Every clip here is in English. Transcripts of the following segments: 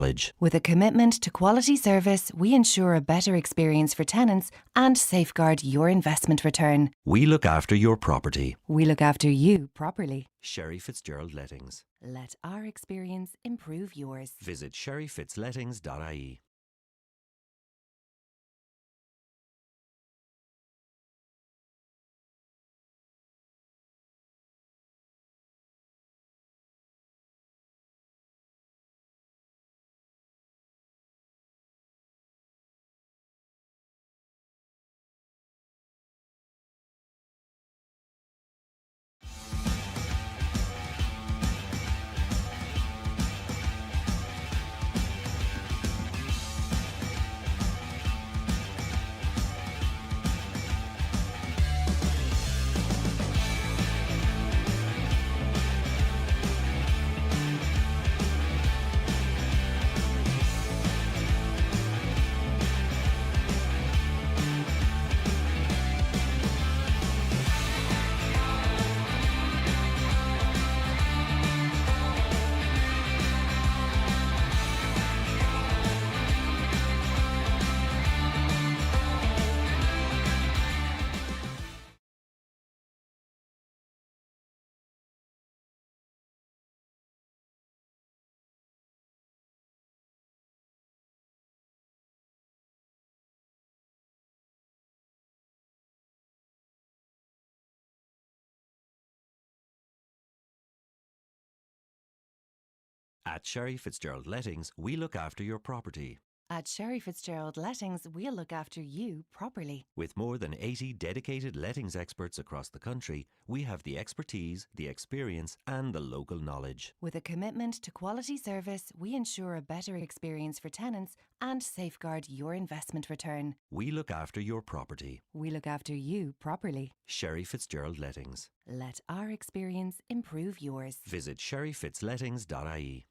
knowledge. With a commitment to quality service, we ensure a better experience for tenants and safeguard your investment return. We look after your property. We look after you properly. Sherry Fitzgerald Lettings. Let our experience improve yours. Visit sherryfitzlettings.ie. At Sherry Fitzgerald Lettings, we look after your property. At Sherry Fitzgerald Lettings, we'll look after you properly. With more than 80 dedicated lettings experts across the country, we have the expertise, the experience and the local knowledge. With a commitment to quality service, we ensure a better experience for tenants and safeguard your investment return. We look after your property. We look after you properly. Sherry Fitzgerald Lettings. Let our experience improve yours. Visit sherryfitzlettings.ie.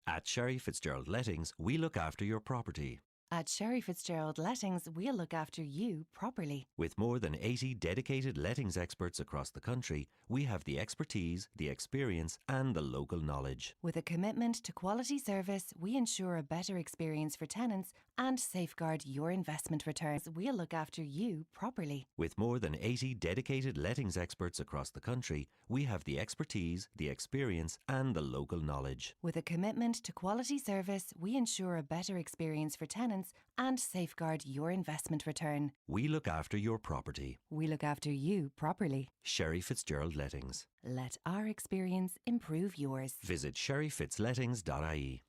At Sherry Fitzgerald Lettings, we look after your property. At Sherry Fitzgerald Lettings, we'll look after you properly. With more than 80 dedicated lettings experts across the country, we have the expertise, the experience and the local knowledge. With a commitment to quality service, we ensure a better experience for tenants and safeguard your investment returns. We'll look after you properly. With more than 80 dedicated lettings experts across the country, we have the expertise, the experience and the local knowledge. With a commitment to quality service, we ensure a better experience for tenants and safeguard your investment return. We look after your property. We look after you properly. Sherry Fitzgerald Lettings. Let our experience improve yours. Visit sherryfitzlettings.ie.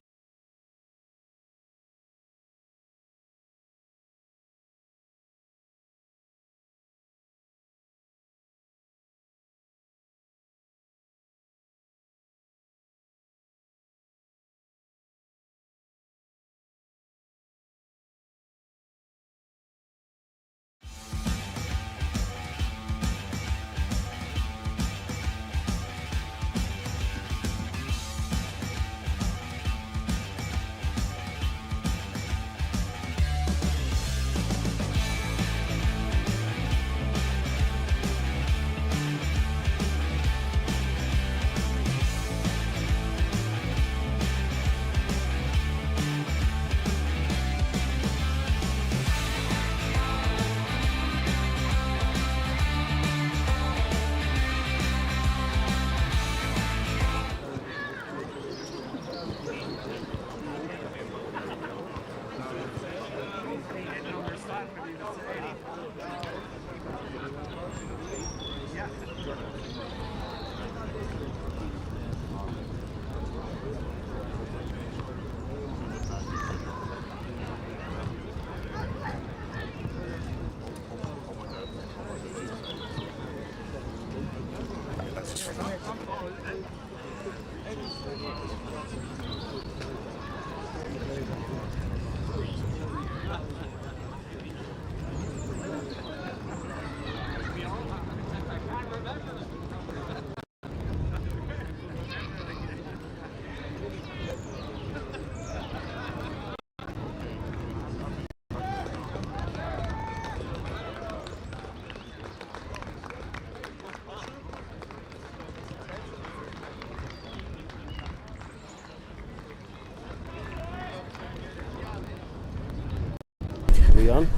you on?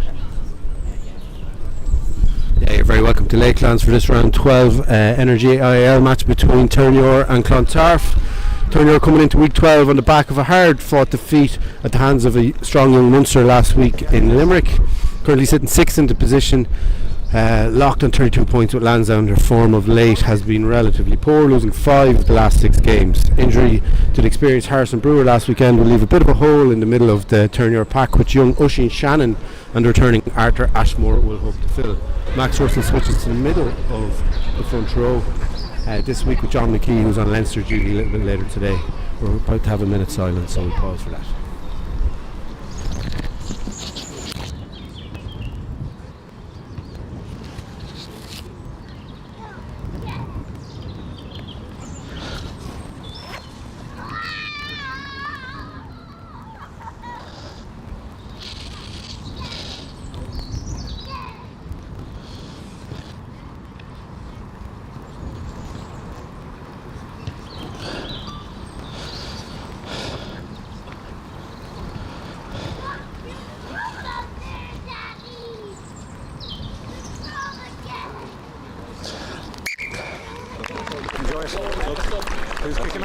Yeah, you're very welcome to Lakelands for this round 12 Energy AIL match between Terenure and Clontarf. Terenure coming into week 12 on the back of a hard fought defeat at the hands of a strong young Munster last week in Limerick. Currently sitting 6th in the position, locked on 32 points with Lansdowne. Their form of late has been relatively poor, losing 5 of the last 6 games. Injury to the experienced Harrison Brewer last weekend will leave a bit of a hole in the middle of the Terenure pack, which young Oisin Shannon and returning Arthur Ashmore will hope to fill. Max Russell switches to the middle of the front row this week with John McKee, who's on Leinster duty a little bit later today. We're about to have a minute's silence, so we'll pause for that.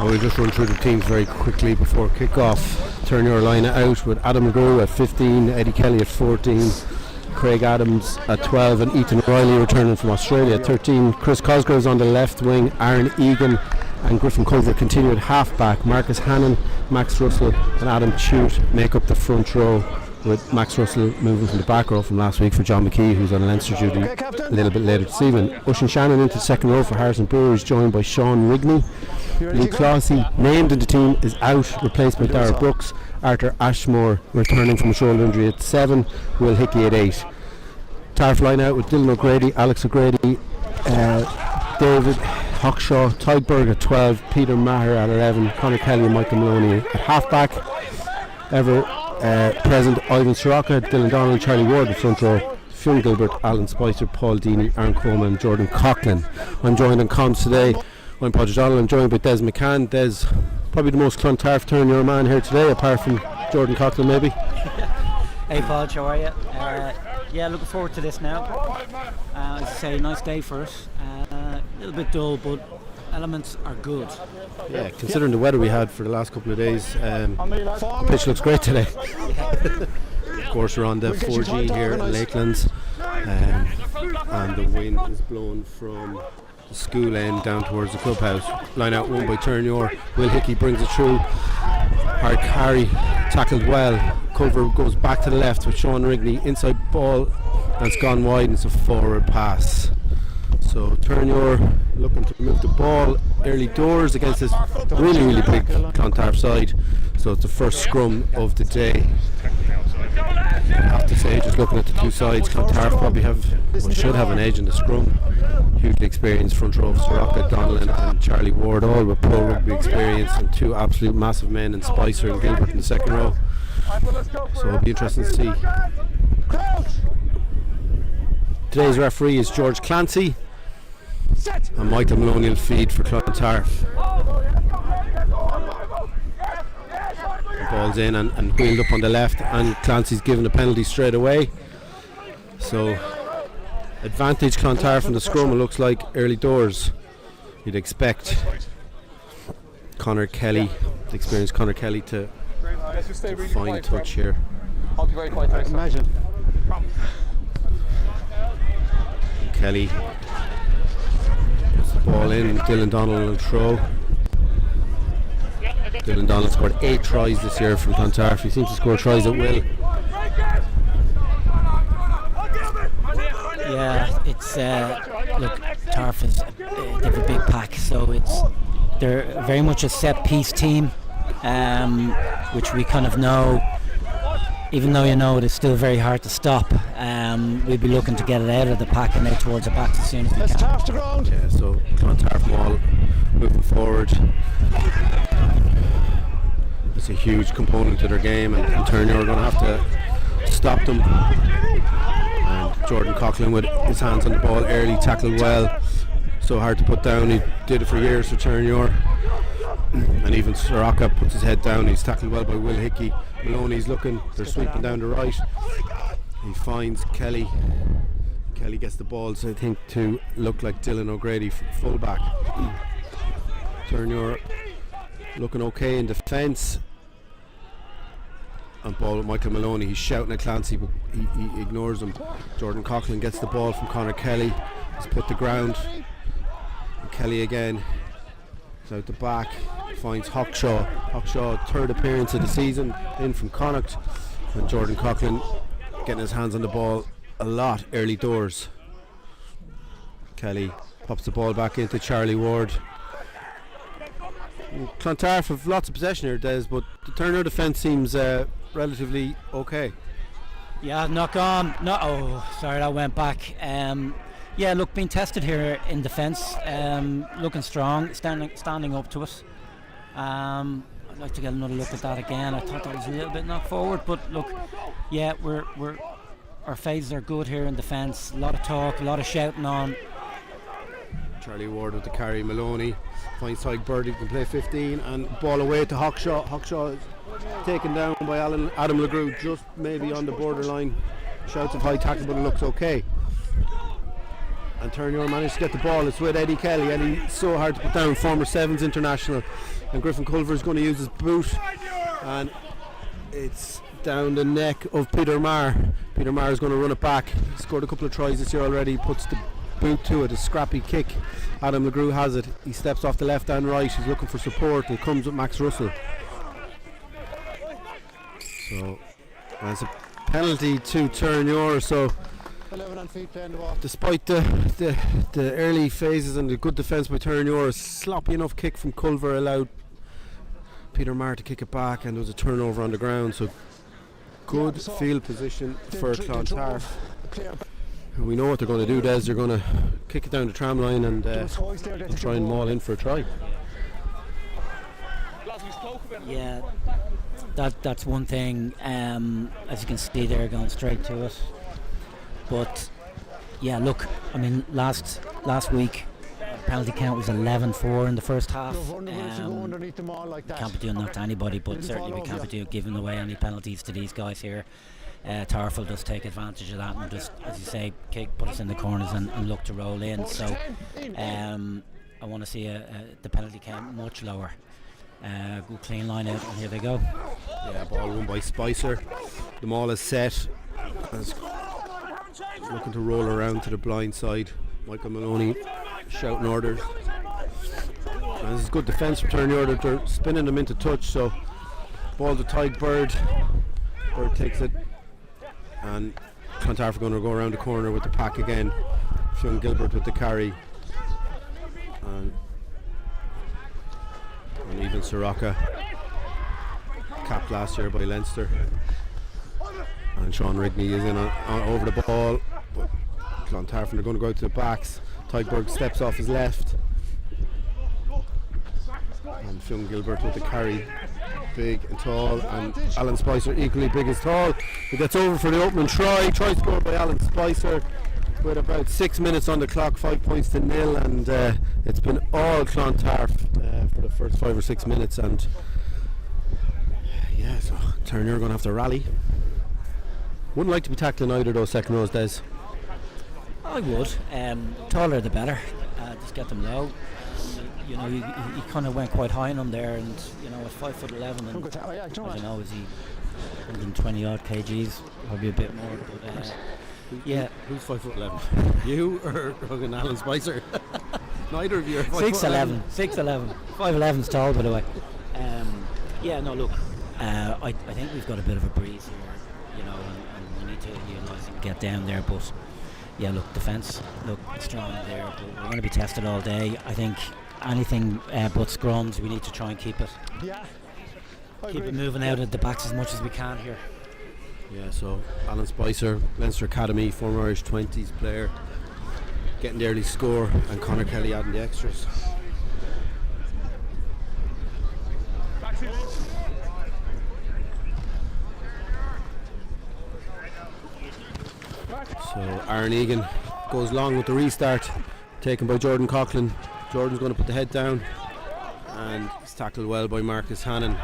We'll just run through the teams very quickly before kick-off. Terenure line out with Adam McGrew at 15, Eddie Kelly at 14, Craig Adams at 12 and Ethan Riley returning from Australia at 13. Chris Cosgrove's on the left wing, Aaron Egan and Griffin Culver continue at half-back. Marcus Hannon, Max Russell and Adam Chute make up the front row, with Max Russell moving from the back row from last week for John McKee, who's on Leinster duty a little bit later this evening. Oisin Shannon into the second row for Harrison Brewer is joined by Sean Rigney. Luke Clossy, named in the team, is out, replaced by Dara Brooks. Arthur Ashmore returning from a shoulder injury at 7, Will Hickey at 8. Tarf line out with Dylan O'Grady, Alex O'Grady, David Hawkshaw, Tygberg at 12, Peter Maher at 11, Conor Kelly and Michael Maloney at half-back. Present Ivan Soraka, Dylan Donald, Charlie Ward at front row, Fionn Gilbert, Alan Spicer, Paul Deeney, Aaron Coleman and Jordan Coughlin. I'm joined on comms today. I'm Podger Donald. I'm joined by Des McCann. Des, probably the most Clontarf Terenure man here today, apart from Jordan Coughlin maybe. Hey Podge, how are you? Yeah, looking forward to this now. As I say, nice day for us. A little bit dull, but elements are good. Yeah, considering the weather we had for the last couple of days, the pitch looks great today. Of course, we're on the 4G here in Lakelands, and the wind is blowing from the school end down towards the clubhouse. Line out one by Terenure. Will Hickey brings it through. Hard carry, tackled well. Culver goes back to the left with Sean Rigney. Inside ball, and it's gone wide, and it's a forward pass. So Terenure looking to move the ball early doors against this really big Clontarf side. So it's the first scrum of the day. I have to say, just looking at the two sides, Clontarf probably should have an edge in the scrum. Hugely experienced front row of Soraka, Donnellan and Charlie Ward, all with pro rugby experience, and two absolute massive men in Spicer and Gilbert in the second row. So it'll be interesting to see. Today's referee is George Clancy, and Michael Maloney will feed for Clontarf. The ball's in and wheeled up on the left, and Clancy's given a penalty straight away. So advantage Clontarf from the scrum, it looks like, early doors. You'd expect Conor Kelly, the experienced Conor Kelly, to fine touch here. I'll be very quiet. Imagine. Kelly puts the ball in. Dylan Donald will throw. Dylan Donald scored 8 tries this year from Clontarf. He seems to score tries at will. Yeah, it's look, Tarf is they have a big pack, so they're very much a set piece team, which we kind of know. Even though you know it is still very hard to stop, we'll be looking to get it out of the pack and out towards the back as soon as we can. Yeah, so Clontarf ball moving forward. It's a huge component to their game, and Terenure are going to have to stop them. And Jordan Coughlin with his hands on the ball early, tackled well. So hard to put down. He did it for years for Terenure. And even Soraka puts his head down. He's tackled well by Will Hickey. Maloney's looking, they're sweeping down the right. He finds Kelly. Kelly gets the balls, I think, to look like Dylan O'Grady, fullback. Terenure looking okay in defence. And ball with Michael Maloney. He's shouting at Clancy, but he ignores him. Jordan Coughlin gets the ball from Conor Kelly. He's put the ground. And Kelly again. He's out the back. Finds Hawkshaw. Hawkshaw, third appearance of the season, in from Connacht. And Jordan Coughlin getting his hands on the ball a lot early doors. Kelly pops the ball back into Charlie Ward. Clontarf have lots of possession here, Des, but the Terenure defence seems relatively okay. Yeah, knock on. No, oh, sorry, that went back. Yeah, look, being tested here in defence, looking strong, standing up to it. I'd like to get another look at that again. I thought that was a little bit knocked forward, but look, yeah, our phases are good here in defence. A lot of talk, a lot of shouting on. Charlie Ward with the carry. Maloney finds Tyke Birdie, can play 15, and ball away to Hawkshaw. Hawkshaw is taken down by Adam LeGroux, just maybe on the borderline. Shouts of high tackle, but it looks okay. And Terenure managed to get the ball. It's with Eddie Kelly. Eddie's so hard to put down, former Sevens international. And Griffin Culver is going to use his boot, and it's down the neck of Peter Marr. Peter Marr is going to run it back. He scored a couple of tries this year already. Puts the boot to it, a scrappy kick. Adam LeGroux has it. He steps off the left and right. He's looking for support, and comes with Max Russell. So that's a penalty to Terenure. So despite the early phases and the good defence by Terenure, a sloppy enough kick from Culver allowed Peter Marr to kick it back, and there was a turnover on the ground. So good field position for Clontarf. We know what they're going to do, Des. They're going to kick it down the tram line and try and maul in for a try. Yeah, that's one thing. As you can see, they're going straight to it. But yeah, look, I mean, last week penalty count was 11-4 in the first half. Can't be doing that to anybody, but certainly we can't be giving away any penalties to these guys here. Tarf will just take advantage of that and just, as you say, put us in the corners and look to roll in. So I want to see the penalty count much lower. Good clean line out, and here they go. Yeah, ball won by Spicer. The maul is set. Looking to roll around to the blind side. Michael Maloney shouting orders. And this is good defence from Terenure. They're spinning them into touch. So ball to Tyke Bird. Bird takes it. And Clontarf are going to go around the corner with the pack again. Fionn Gilbert with the carry. And even Soroka, capped last year by Leinster. And Sean Rigney is in on over the ball. But Clontarf are going to go out to the backs. Tygberg steps off his left. And Fionn Gilbert with the carry. Big and tall, and Alan Spicer equally big as tall. He gets over for the opening try scored by Alan Spicer with about 6 minutes on the clock, 5 points to nil, and it's been all Clontarf for the first 5 or 6 minutes, and yeah, so Terenure are going to have to rally. Wouldn't like to be tackling either of those second rows, Des. I would. Taller the better. Just get them low. You know, he kind of went quite high on them there, and you know, at 5'11", and I don't know, is he 120 odd kgs, probably a bit more. But yeah, who's 5'11"? You or fucking Alan Spicer? Neither of you are 5'11". 6'11". 5'11's tall, by the way. Yeah, no, look, I think we've got a bit of a breeze here, you know, and we need to utilise and get down there. But yeah, look, defence, look strong there, but we're going to be tested all day. I think anything but scrums, we need to try and keep it it moving out at the backs as much as we can here. Yeah, so Alan Spicer, Leinster Academy, former Irish 20s player, getting the early score, and Conor Kelly adding the extras. So Aaron Egan goes long with the restart, taken by Jordan Coughlin. Jordan's going to put the head down, and he's tackled well by Marcus Hannon.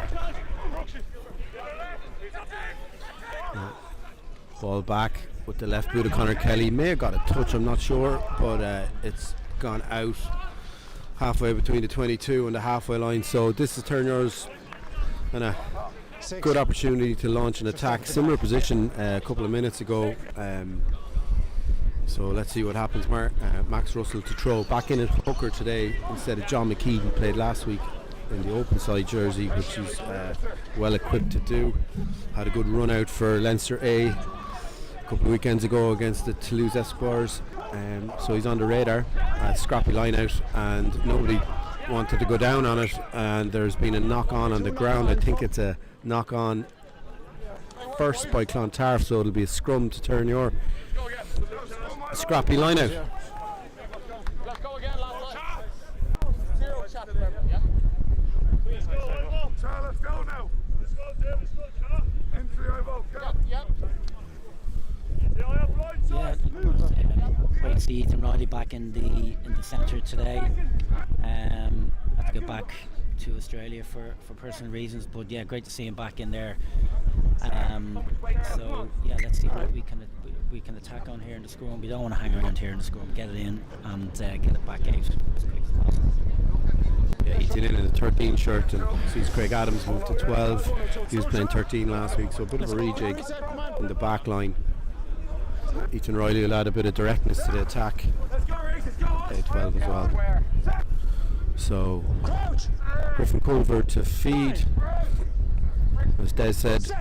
Ball back, with the left boot of Conor Kelly. May have got a touch, I'm not sure, but it's gone out halfway between the 22 and the halfway line. So this is Terenure's kind of good opportunity to launch an attack. Similar position a couple of minutes ago. So let's see what happens. Max Russell to throw back in at hooker today instead of John McKee, who played last week in the open side jersey, which he's well equipped to do. Had a good run out for Leinster A a couple of weekends ago against the Toulouse Espoirs, so he's on the radar. Scrappy line out, and nobody wanted to go down on it, and there's been a knock on the ground. I think it's a knock on first by Clontarf, so it'll be a scrum to Terenure. Scrappy line out. Let's go again, last line. 0 chat there, yeah? Let's go now. Let's go, Dave. Let's go, Charles. Entry, I vote. Yep. Great to see Ethan Riley back in the centre today. Had to go back to Australia for personal reasons, but yeah, great to see him back in there. So yeah, let's see what we can attack on here in the scrum. We don't want to hang around here in the scrum. Get it in and get it back out. Yeah, he's in the 13 shirt, and sees Craig Adams moved to 12. He was playing 13 last week, so a bit of a rejig in the back line. Ethan Riley will add a bit of directness to the attack. 12 as well. So Griffin Culver to feed. As Des said,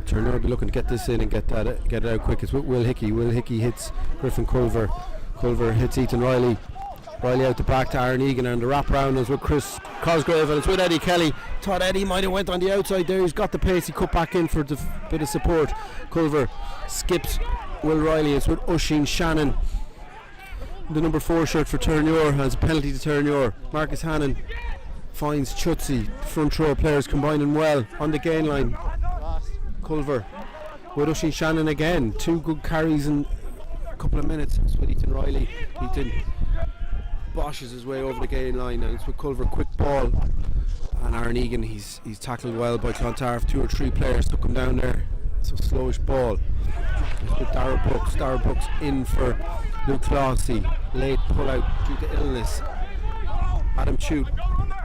Terenure will be looking to get this in and get it out quick. It's with Will Hickey. Will Hickey hits Griffin Culver. Culver hits Ethan Riley. Riley out the back to Aaron Egan, and the wraparound is with Chris Cosgrave, and it's with Eddie Kelly. Thought Eddie might have went on the outside there. He's got the pace. He cut back in for the bit of support. Culver skips Will Riley. It's with Oisin Shannon. The number 4 shirt for Terenure has a penalty to Terenure. Marcus Hannon finds Chutzi. Front row players combining well on the gain line. Culver with Oisin Shannon again. 2 good carries in a couple of minutes. It's with Ethan Riley. Ethan boshes his way over the gain line, and it's with Culver, quick ball, and Aaron Egan, he's tackled well by Clontarf. 2 or 3 players took him down there. It's a slowish ball. It's with Darragh Brooks. Darragh Brooks in for Luke Clossie. Late pull out due to illness. Adam Chute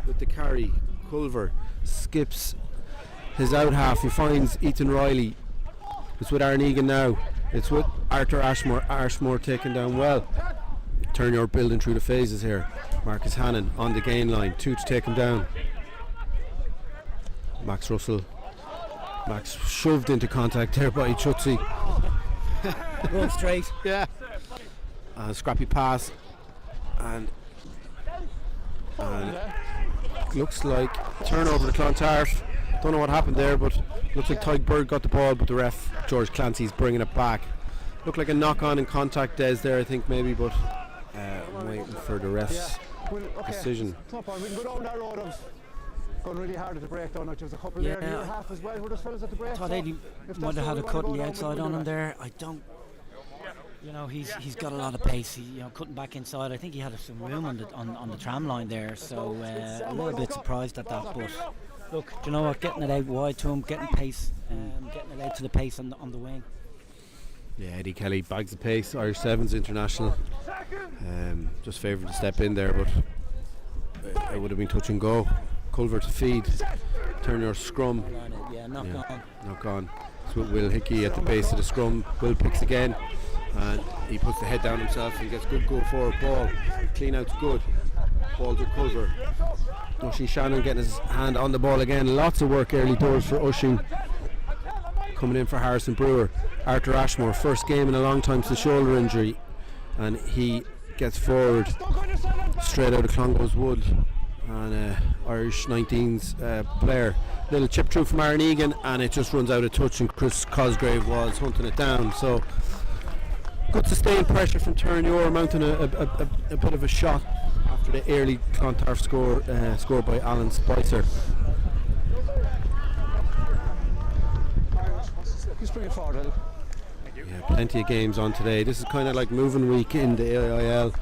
with the carry. Culver skips his out half. He finds Ethan Riley. It's with Aaron Egan now. It's with Arthur Ashmore. Ashmore taken down well. Terenure building through the phases here. Marcus Hannon on the gain line. 2 to take him down. Max Russell. Max shoved into contact there by Chutzi. Going straight. Yeah. Scrappy pass. And looks like turnover to Clontarf. Don't know what happened there, but looks like Tyke Bird got the ball, but the ref, George Clancy's bringing it back. Looked like a knock on in contact, Des, there, I think, maybe, but I'm waiting for the ref's decision. We can go down that road of going really hard at the break down. There was a couple there, near half as well. Were those fellas at the break? I thought Eddie might have had a cut on the outside on him there. I don't. You know, he's got a lot of pace. He, cutting back inside. I think he had some room on the tram line there. So a little bit surprised at that. But look, do you know what? Getting it out wide to him, getting pace, getting it out to the pace on the wing. Yeah, Eddie Kelly bags the pace. Irish Sevens international. Just favoured to step in there, but it would have been touch and go. Culver to feed. Terenure scrum. Yeah, knock on. It's with Will Hickey at the base of the scrum. Will picks again, and he puts the head down himself. He gets good go forward ball. Clean out's good. Ball to Culver. Oisin Shannon getting his hand on the ball again. Lots of work early doors for Oisin. Coming in for Harrison Brewer. Arthur Ashmore, first game in a long time since shoulder injury, and he gets forward straight out of Clongowes Wood, and Irish 19's player. Little chip through from Aaron Egan, and it just runs out of touch, and Chris Cosgrave was hunting it down. So good sustained pressure from Terenure, mounting a bit of a shot after the early Clontarf score by Alan Spicer. He's bringing forward. Yeah, plenty of games on today. This is kind of like moving week in the AIL.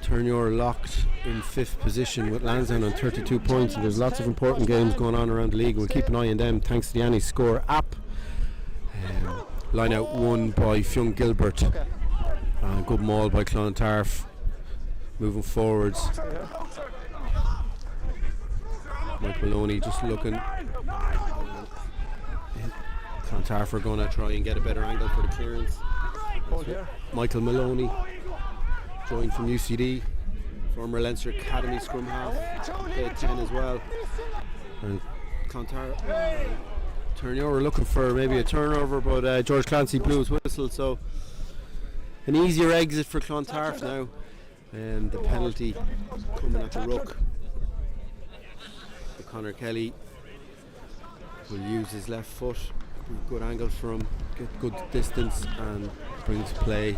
Terenure locked in 5th position with Lansdowne on 32 points, and there's lots of important games going on around the league. We'll keep an eye on them thanks to the Annie Score app. line out won by Fionn Gilbert. And good maul by Clontarf. Moving forwards. Mike Maloney just looking. Clontarf are going to try and get a better angle for the clearance. Michael Maloney, joined from UCD, former Leinster Academy scrum half, played 10 as well. And Clontarf, Terenure were looking for maybe a turnover, but George Clancy blew his whistle, so an easier exit for Clontarf now. And the penalty coming at the ruck. So Conor Kelly will use his left foot. Good angle for him, get good distance, and brings play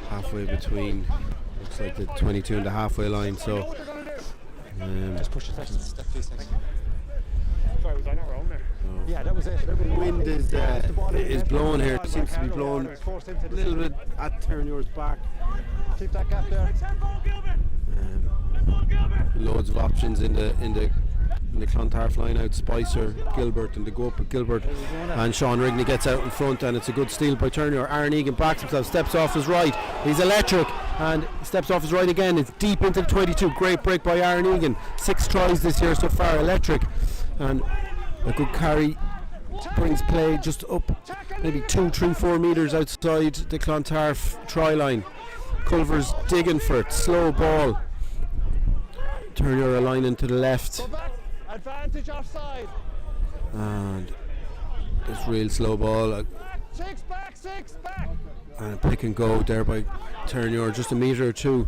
halfway between, looks like the 22 and the halfway line. So just push it step, please. Sorry, was I not wrong there? No. Yeah, that was it. The wind is blowing here. It seems to be blowing a little bit at Terenure's back. Keep that gap there. Loads of options in the Clontarf line out. Spicer, Gilbert, and they go up with Gilbert, and Sean Rigney gets out in front, and it's a good steal by Terenure. Aaron Egan backs himself, steps off his right, he's electric, and steps off his right again. It's deep into the 22. Great break by Aaron Egan. 6 tries this year so far, electric, and a good carry brings play just up maybe 2, 3, 4 metres outside the Clontarf try line. Culver's digging for it, slow ball. Terenure aligning to the left. Advantage offside. And this real slow ball. Six back. And a pick and go there by Terenure, just a metre or 2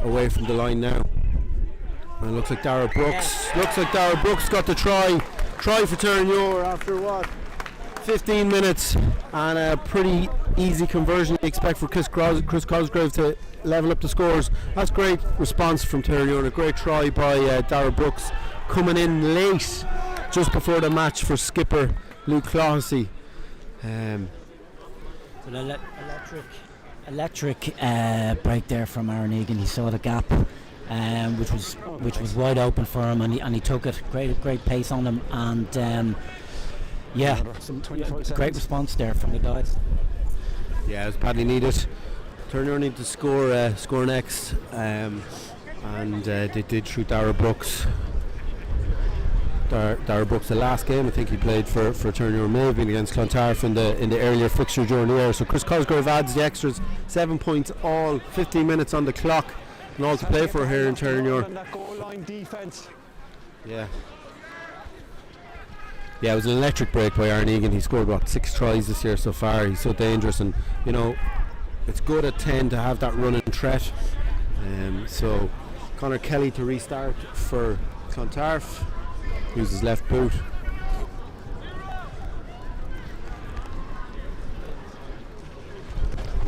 away from the line now. And it looks like Dara Brooks. Got the try. Try for Terenure after what? 15 minutes, and a pretty easy conversion you expect for Chris Cosgrave to level up the scores. That's great response from Terenure. A great try by Dara Brooks, coming in late just before the match for skipper Luke Clohessy. Electric break there from Aaron Egan. He saw the gap, which was wide open for him, and he took it. Great pace on him, and great response there from the guys. Yeah, it was badly needed. Terenure need to score next, and they did through Dara Brooks. Dara Brooks, the last game I think he played for Terenure, may have been against Clontarf in the earlier fixture during the year. So Chris Cosgrave adds the extras, 7 points all, 15 minutes on the clock, and all to play for here in Terenure. That goal line defence. Yeah, it was an electric break by Aaron Egan. He scored 6 tries this year so far. He's so dangerous, and it's good at 10 to have that running threat. So Conor Kelly to restart for Clontarf. Use his left boot.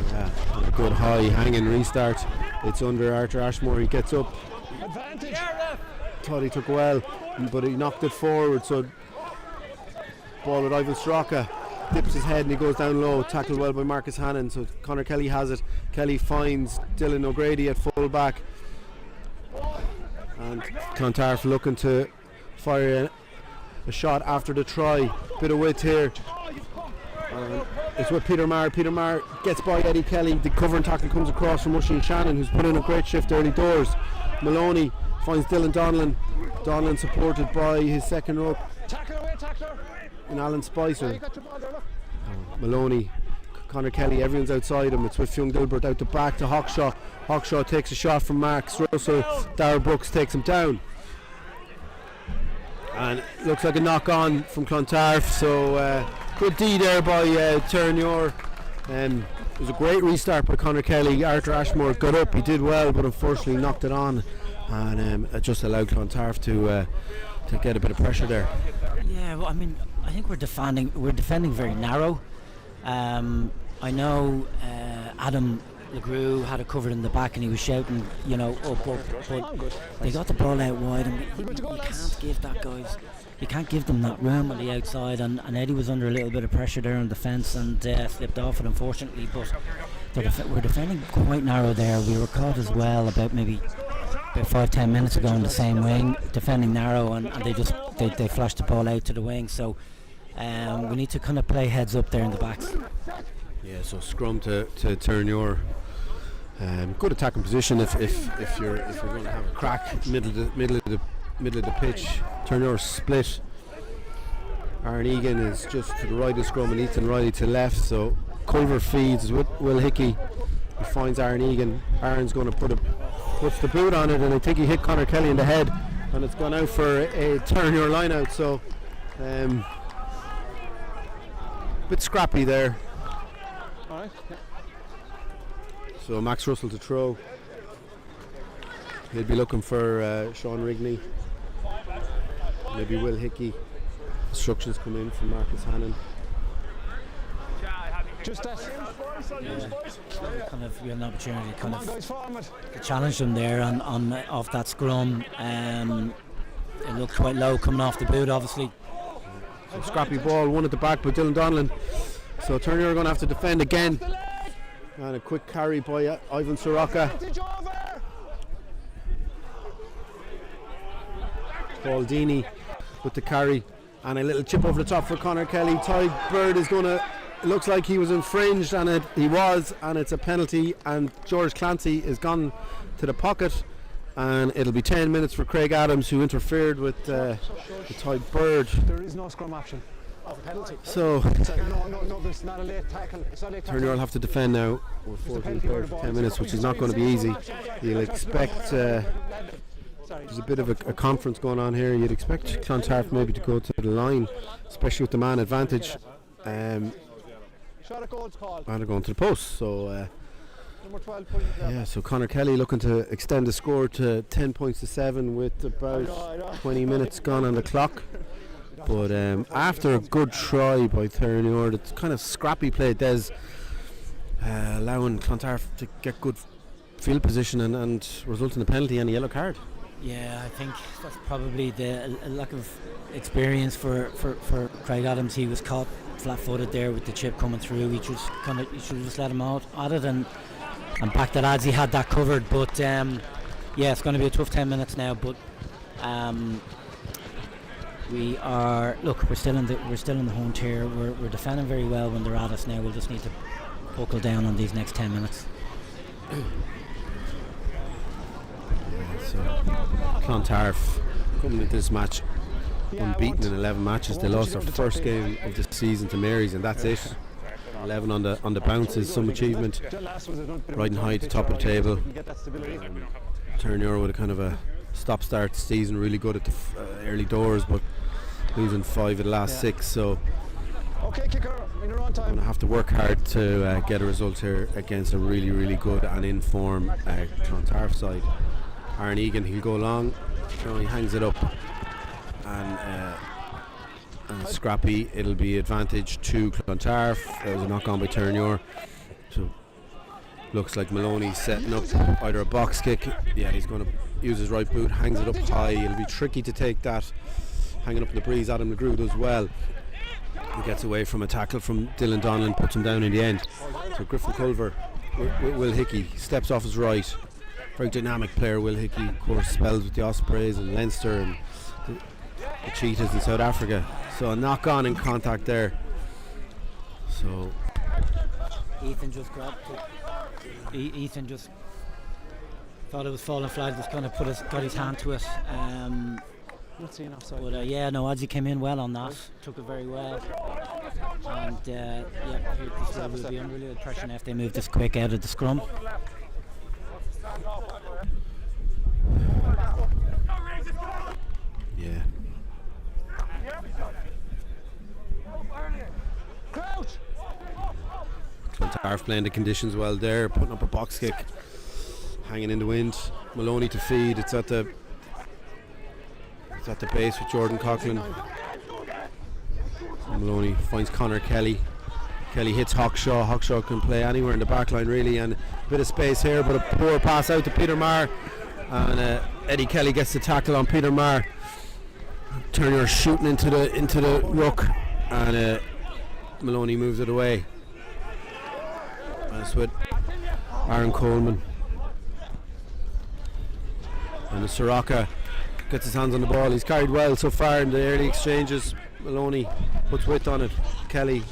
Yeah, a good high hanging restart. It's under Arthur Ashmore. He gets up. Advantage. Thought he took well, but he knocked it forward. So ball with Ivan Straka. Dips his head and he goes down low. Tackled well by Marcus Hannon. So Conor Kelly has it. Kelly finds Dylan O'Grady at full back. And Clontarf looking to fire a shot after the try. Bit of width here. It's with Peter Maher. Peter Maher gets by Eddie Kelly. The covering tackle comes across from Oisin Shannon, who's put in a great shift early doors. Maloney finds Dylan Donlan. Donlan supported by his second row. Tackler. And Alan Spicer. You got your ball there, look. Maloney, Conor Kelly, everyone's outside him. It's with Fionn Gilbert out the back to Hawkshaw. Hawkshaw takes a shot from Mark Russell. Dara Brooks takes him down. And it looks like a knock on from Clontarf. So good D there by Terenure. It was a great restart by Conor Kelly. Arthur Ashmore got up, he did well, but unfortunately knocked it on, and it just allowed Clontarf to get a bit of pressure there. Yeah, well, I mean, I think we're defending very narrow. I know Adam LeGroux had it covered in the back and he was shouting, up, but they got the ball out wide, and you can't give that guys. You can't give them that room on the outside, and Eddie was under a little bit of pressure there on defence and slipped off it, unfortunately. But we're defending quite narrow there. We were caught as well about 5-10 minutes ago in the same wing, defending narrow, and they flashed the ball out to the wing. So We need to kind of play heads up there in the backs. Yeah, so scrum to Terenure. Good attacking position if you're going to have a crack middle of the pitch. Terenure split. Aaron Egan is just to the right of scrum and Ethan Riley to left. So Culver feeds with Will Hickey. He finds Aaron Egan. Aaron's going to puts the boot on it, and I think he hit Conor Kelly in the head, and it's gone out for a Terenure line out. So bit scrappy there. All right. Yeah. So Max Russell to throw. He'll be looking for Sean Rigney. Maybe Will Hickey. Instructions come in from Marcus Hannon. Just that. Kind of, we had an opportunity to kind of to challenge them there on off that scrum. It looked quite low coming off the boot, obviously. So scrappy ball, one at the back by Dylan Donlan. So Terenure are going to have to defend again. And a quick carry by Ivan Soroka. Paul Deeney with the carry. And a little chip over the top for Conor Kelly. Ty Bird is going to... It looks like he was infringed, and he was, and it's a penalty, and George Clancy is gone to the pocket, and it'll be 10 minutes for Craig Adams, who interfered with Ty Bird. There is no scrum option of penalty. So no, there's not a late tackle. Terenure will have to defend now. We're 14 players for 10 minutes, which is not going to be easy. You'll expect there's a bit of a conference going on here. You'd expect Clontarf maybe to go to the line, especially with the man advantage. Shot at goal's call. And they're going to the post. So Number 12 so Conor Kelly looking to extend the score to 10 points to 7 with about 20 minutes gone on the clock. But after a good try by Terenure, it's kind of scrappy play, Des, allowing Clontarf to get good field position and result in a penalty and a yellow card. Yeah, I think that's probably the lack of experience for Craig Adams. He was caught flat-footed there with the chip coming through. He should have just let him out at it and back the lads. He had that covered, but yeah, it's going to be a tough 10 minutes now. But we're still in the hunt here. We're defending very well when they're at us now. We'll just need to buckle down on these next 10 minutes. So Clontarf coming into this match unbeaten in 11 matches. They lost their first game of the season to Mary's, and that's it. 11 on the bounce is some achievement. Riding high at the top of the table. Terenure with a kind of a stop-start season, really good at the early doors, but losing 5 of the last 6. So okay, kicker in your own time. Going to have to work hard to get a result here against a really, really good and in form Clontarf side. Aaron Egan, he'll go long. He hangs it up, and scrappy. It'll be advantage to Clontarf. There was a knock on by Terenure. So looks like Maloney setting up either a box kick. Yeah, he's going to use his right boot, hangs it up high. It'll be tricky to take that. Hanging up in the breeze, Adam McGrew does well. He gets away from a tackle from Dylan Donlan, puts him down in the end. So Griffin Culver, Will Hickey steps off his right. Very dynamic player, Will Hickey. Of course, spells with the Ospreys and Leinster and the Cheetahs in South Africa. So a knock on in contact there. So Ethan just grabbed it. Ethan just thought it was falling flag, just kind of got his hand to it. Not seeing offside. But Adzi came in well on that, took it very well. And will be under a little pressure now if they move this quick out of the scrum. Yeah. Clontarf playing the conditions well there, putting up a box kick, hanging in the wind. Maloney to feed. It's at the base with Jordan Coughlin. Maloney finds Conor Kelly. Kelly hits Hawkshaw. Hawkshaw can play anywhere in the back line really, and a bit of space here, but a poor pass out to Peter Marr, and Eddie Kelly gets the tackle on Peter Marr. Terenure shooting into the ruck, and Maloney moves it away. That's with Aaron Coleman, and the Soroka gets his hands on the ball. He's carried well so far in the early exchanges. Maloney puts width on it. Kelly.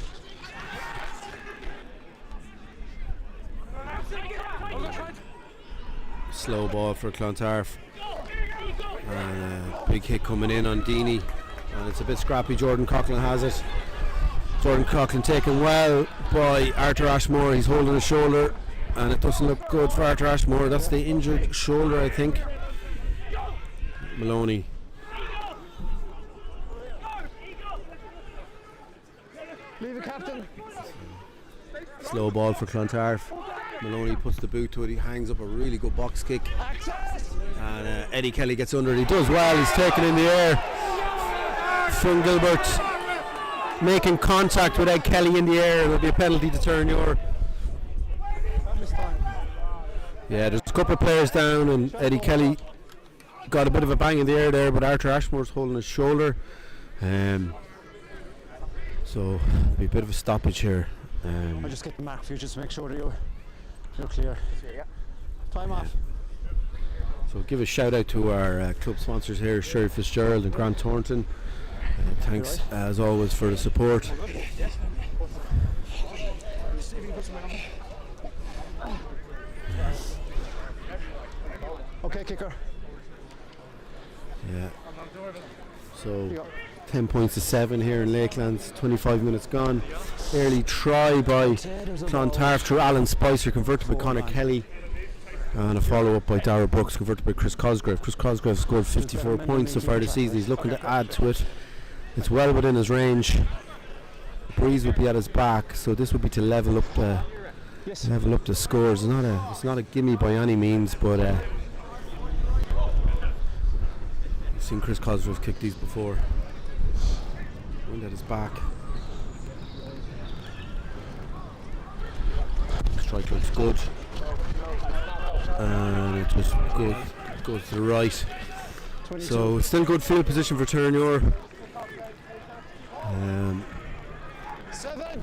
Slow ball for Clontarf. Big hit coming in on Deeney, and it's a bit scrappy. Jordan Coughlin has it. Jordan Coughlin taken well by Arthur Ashmore. He's holding his shoulder, and it doesn't look good for Arthur Ashmore. That's the injured shoulder, I think. Maloney. Leave it, captain. Slow ball for Clontarf. Maloney puts the boot to it. He hangs up a really good box kick, and Eddie Kelly gets under it. He does well. He's taken in the air. Finn Gilbert making contact with Ed Kelly in the air. It'll be a penalty to Terenure. Yeah, there's a couple of players down, and Eddie Kelly got a bit of a bang in the air there, but Arthur Ashmore's holding his shoulder. So it'll be a bit of a stoppage here. I'll just get the mark for you, just to make sure that you're clear. Time off. So give a shout out to our club sponsors here, Sherry Fitzgerald and Grant Thornton. Thanks as always for the support. Okay, kicker. Yeah. So 10 points to 7 here in Lakelands. 25 minutes gone. Early try by Clontarf through Alan Spicer, converted by Conor Kelly, and a follow up by Darragh Brooks, converted by Chris Cosgrave. Chris Cosgrave scored 54 points so far this season. He's looking to add to it. It's well within his range. The breeze would be at his back, so this would be to level up the scores. It's not a gimme by any means, but I've seen Chris Cosgrave kick these before. Wind at his back. Strike looks good, and it just goes to the right. 22. So it's still good field position for Terenure. 7.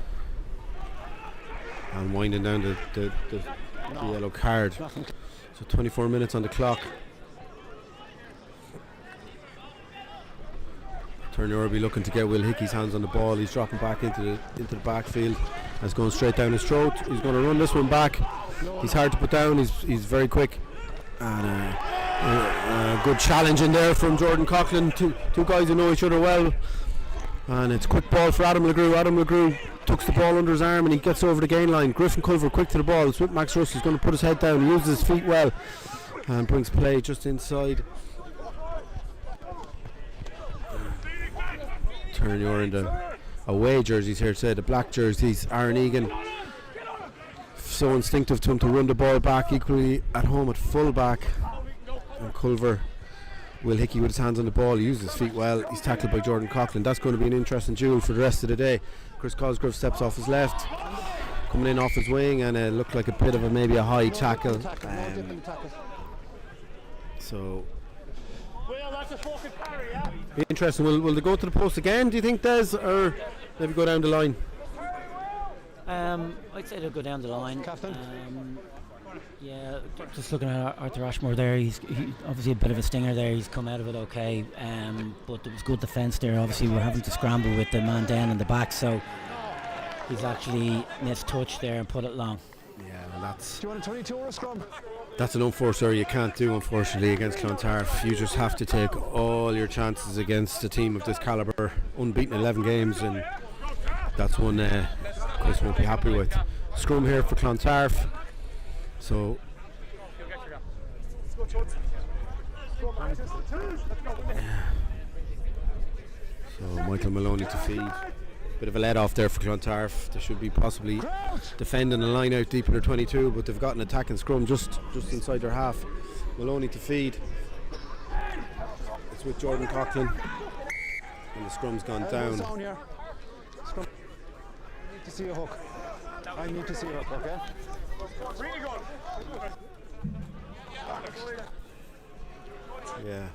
And winding down the yellow card. So 24 minutes on the clock. Terenure will be looking to get Will Hickey's hands on the ball. He's dropping back into the backfield. That's going straight down his throat. He's going to run this one back. He's hard to put down. He's very quick. And a good challenge in there from Jordan Coughlin. Two guys who know each other well. And it's quick ball for Adam LeGrew. Adam LeGrew tucks the ball under his arm and he gets over the gain line. Griffin Culver quick to the ball. It's with Max Russ. He's going to put his head down. He uses his feet well and brings play just inside. Terenure in the away jerseys here today, the black jerseys. Aaron Egan, so instinctive to him to run the ball back, equally at home at full back. And Culver, Will Hickey with his hands on the ball, he uses his feet well. He's tackled by Jordan Coughlin. That's going to be an interesting duel for the rest of the day. Chris Cosgrove steps off his left, coming in off his wing, and it looked like a bit of maybe a high tackle. So be interesting. Will they go to the post again, do you think, Des, or maybe go down the line? I'd say they'll go down the line. Yeah, just looking at Arthur Ashmore there, he obviously a bit of a stinger there. He's come out of it okay, but there was good defence there. Obviously we're having to scramble with the man down in the back, so he's actually missed touch there and put it long. Yeah, well, that's... Do you want a 22 or a scrum? That's an unforced error you can't do, unfortunately, against Clontarf. You just have to take all your chances against a team of this calibre. Unbeaten 11 games, and that's one Chris won't be happy with. Scrum here for Clontarf. So Michael Maloney to feed. Bit of a let off there for Clontarf. They should be possibly defending the line out deep in their 22, but they've got an attacking scrum just inside their half. Maloney to feed. It's with Jordan Coughlin, and the scrum's gone down. Scrum. I need to see a hook. I need to see a hook, okay? Yeah.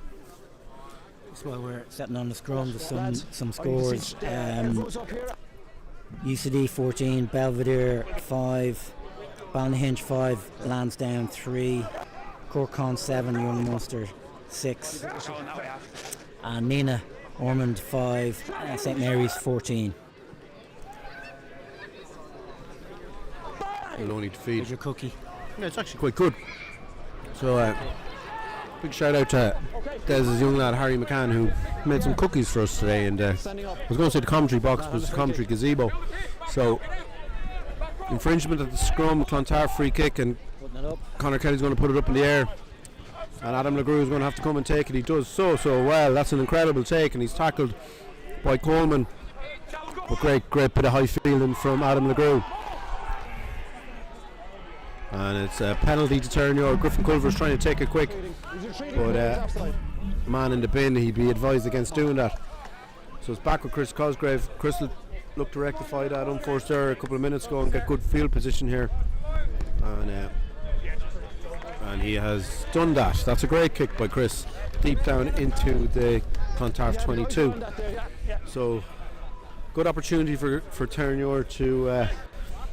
Just while we're setting on the scrum, there's some scores. UCD 14, Belvedere 5, Ballyhinch 5, Lansdowne 3, Corkcon 7, Young Munster 6, and Nina Ormond 5, St Mary's 14. You'll only defeat. Here's your cookie. Yeah, it's actually quite good. So, big shout out to Des's young lad Harry McCann, who made some cookies for us today. And I was going to say the commentary box, but it's the commentary gazebo. So, infringement at the scrum, Clontarf free kick, and Conor Kelly's going to put it up in the air. And Adam LeGroux is going to have to come and take it. He does so well. That's an incredible take, and he's tackled by Coleman. But great bit of high fielding from Adam LeGroux. And it's a penalty to Terenure. Griffin Culver's trying to take it quick, but a man in the bin, he'd be advised against doing that. So it's back with Chris Cosgrave. Chris will look to rectify that unforced error a couple of minutes ago and get good field position here. And he has done that. That's a great kick by Chris, deep down into the Clontarf 22. So good opportunity for Terenure to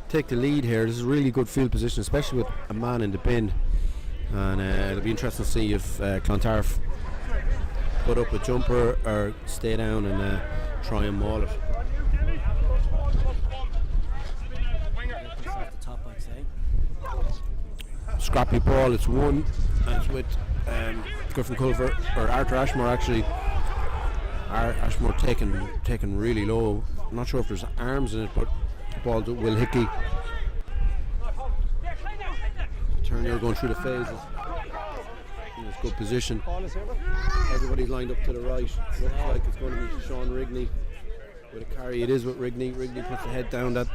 take the lead here. This is really good field position, especially with a man in the bin. And it'll be interesting to see if Clontarf put up a jumper or stay down and try and maul it. Scrappy ball, it's won, and it's with Griffin Culver, or Arthur Ashmore actually. Ashmore taken really low. I'm not sure if there's arms in it, but the ball to Will Hickey. Terenure going through the phases. In his good position. Everybody's lined up to the right. Looks like it's going to be Sean Rigney with a carry. It is with Rigney. Rigney puts the head down. That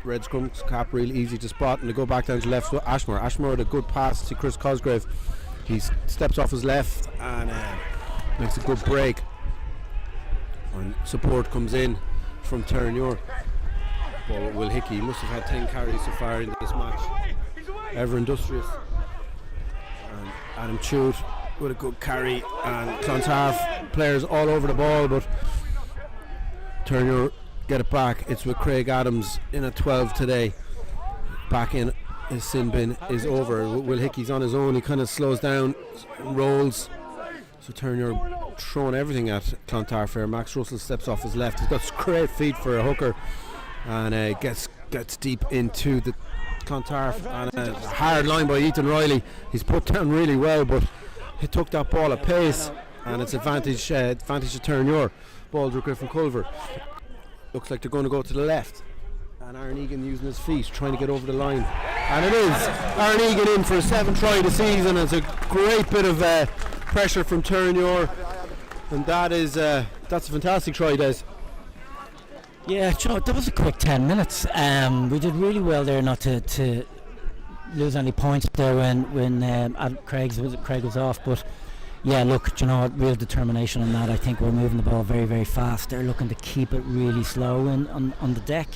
red scrum cap really easy to spot, and they go back down to left. So Ashmore with a good pass to Chris Cosgrave. He steps off his left and makes a good break. And support comes in from Terenure. Ball with Will Hickey. He must have had 10 carries so far in this match. Ever industrious. And Adam Chute with a good carry, and Clontarf players all over the ball, but Terenure get it back. It's with Craig Adams in at 12 today. Back in, his sin bin is over. Will Hickey's on his own. He kind of slows down, rolls. So Terenure throwing everything at Clontarf here. Max Russell steps off his left. He's got great feet for a hooker, and gets deep into the Clontarf, and a hard line by Ethan Riley. He's put down really well, but he took that ball at pace, and it's advantage to Terenure. Ball to Griffin Culver. Looks like they're going to go to the left, and Aaron Egan using his feet trying to get over the line, and it is Aaron Egan in for a 7th try of the season. It's a great bit of pressure from Terenure, and that's a fantastic try, Des. Yeah, that was a quick 10 minutes. We did really well there not to lose any points there when Craig was off, but yeah, look, real determination on that. I think we're moving the ball very, very fast. They're looking to keep it really slow on the deck.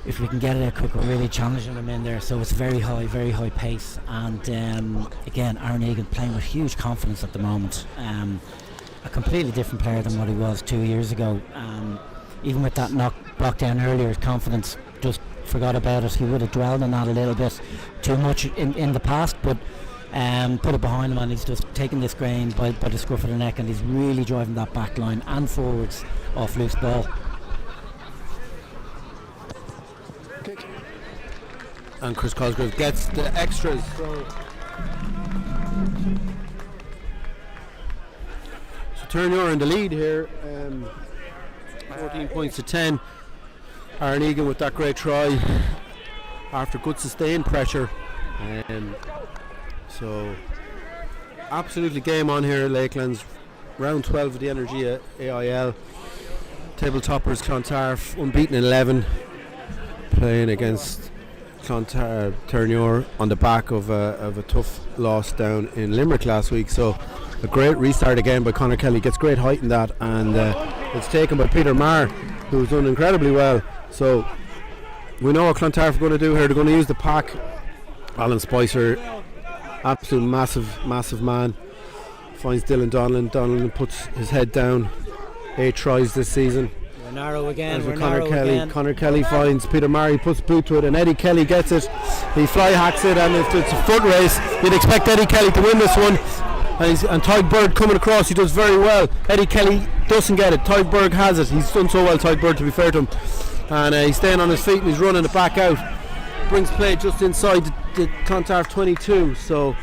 If we can get it there quick, we're really challenging them in there. So it's very high pace. And again, Aaron Egan playing with huge confidence at the moment. A completely different player than what he was 2 years ago. Even with that block down earlier, his confidence just forgot about it. He would have dwelled on that a little bit too much in the past, but put it behind him, and he's just taking this grain by the scruff of the neck, and he's really driving that back line and forwards off loose ball. And Chris Cosgrave gets the extras. So Terenure in the lead here, 14 points to 10. Aaron Egan with that great try after good sustained pressure. So absolutely game on here at Lakelands. Round 12 of the Energy AIL. Table toppers Clontarf, unbeaten in 11, playing against Terenure on the back of a tough loss down in Limerick last week. So a great restart again by Conor Kelly. Gets great height in that, and it's taken by Peter Marr, who's done incredibly well. So we know what Clontarf are going to do here. They're going to use the pack. Alan Spicer, absolute massive man, finds Dylan Donnellan. Donnellan puts his head down. 8 tries this season. We're narrow again. Conor Kelly finds Peter Marr, puts boot to it, and Eddie Kelly gets it. He fly hacks it, and it's a foot race. You'd expect Eddie Kelly to win this one. And Tygberg coming across, he does very well. Eddie Kelly doesn't get it. Tygberg has it. He's done so well, Tygberg, to be fair to him. And he's staying on his feet and he's running it back out. Brings play just inside the Clontarf 22. So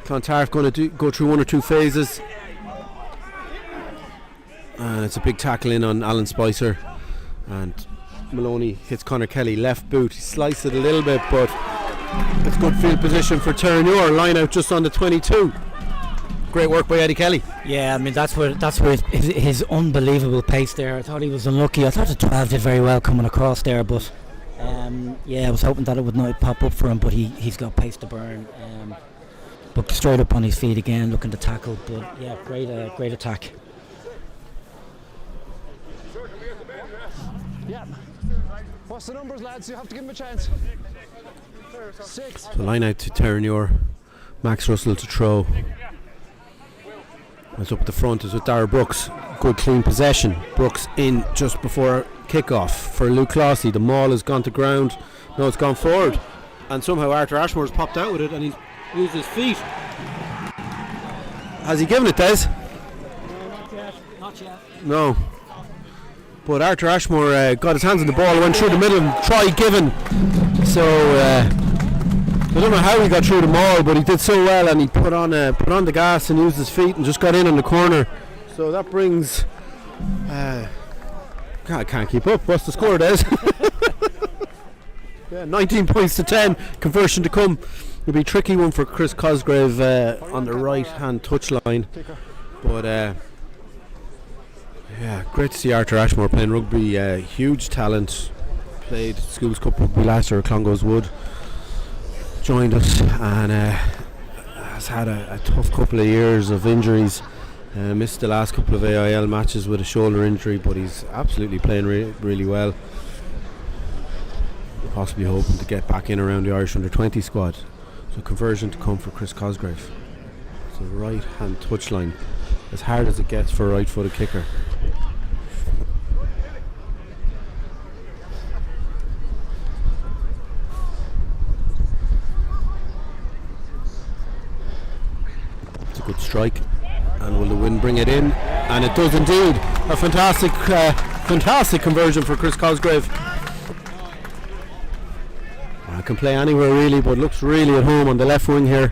Clontarf going to go through one or two phases. And it's a big tackle in on Alan Spicer. And Maloney hits Conor Kelly left boot. He sliced it a little bit, but it's good field position for Terenure. Line out just on the 22. Great work by Eddie Kelly. Yeah, I mean that's where his unbelievable pace there. I thought he was unlucky. I thought the 12 did very well coming across there, but I was hoping that it would not pop up for him, but he's got pace to burn. But straight up on his feet again, looking to tackle. But yeah, great attack. Yeah. What's the numbers, lads? You have to give him a chance. 6. So line out to Terenure. Max Russell to throw. It's up at the front is with Dara Brooks. Good clean possession. Brooks in just before kick-off for Luke Clossy. The maul has gone to ground. No, it's gone forward. And somehow Arthur Ashmore's popped out with it and he's used his feet. Has he given it, Des? No, not yet. No. But Arthur Ashmore got his hands on the ball, went through the middle and try given. So I don't know how he got through the maul, but he did so well and he put on the gas and used his feet and just got in on the corner. So that brings I can't keep up. What's the score, Des? Yeah, 19 points to 10. Conversion to come. It'll be a tricky one for Chris Cosgrave on the right hand touchline. But yeah, great to see Arthur Ashmore playing rugby. Huge talent. Played Schools Cup rugby last year at Clongowes Wood. Joined us and has had a tough couple of years of injuries. Missed the last couple of AIL matches with a shoulder injury, but he's absolutely playing really well. Possibly hoping to get back in around the Irish under-20 squad. So conversion to come for Chris Cosgrave. So right hand touchline, as hard as it gets for a right footed kicker. It's a good strike, and will the wind bring it in? And it does indeed. A fantastic conversion for Chris Cosgrave. I can play anywhere really, but looks really at home on the left wing here.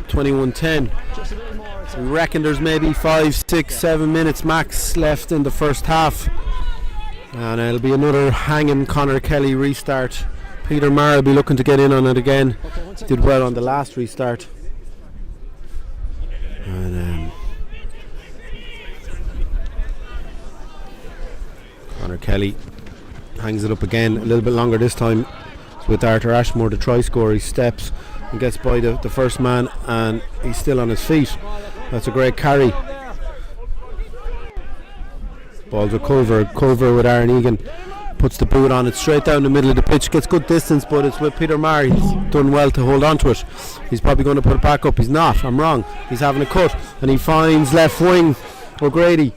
21-10. We reckon there's maybe 5, 6, 7 minutes max left in the first half, and it'll be another hanging Conor Kelly restart. Peter Maher will be looking to get in on it again. Did well on the last restart. And Conor Kelly hangs it up again, a little bit longer this time. With Arthur Ashmore, the try scorer, he steps and gets by the first man, and he's still on his feet. That's a great carry. Ball's with Culver with Aaron Egan. Puts the boot on it straight down the middle of the pitch. Gets good distance, but it's with Peter Maher. He's done well to hold on to it. He's probably going to put it back up. He's not. I'm wrong. He's having a cut, and he finds left wing O'Grady.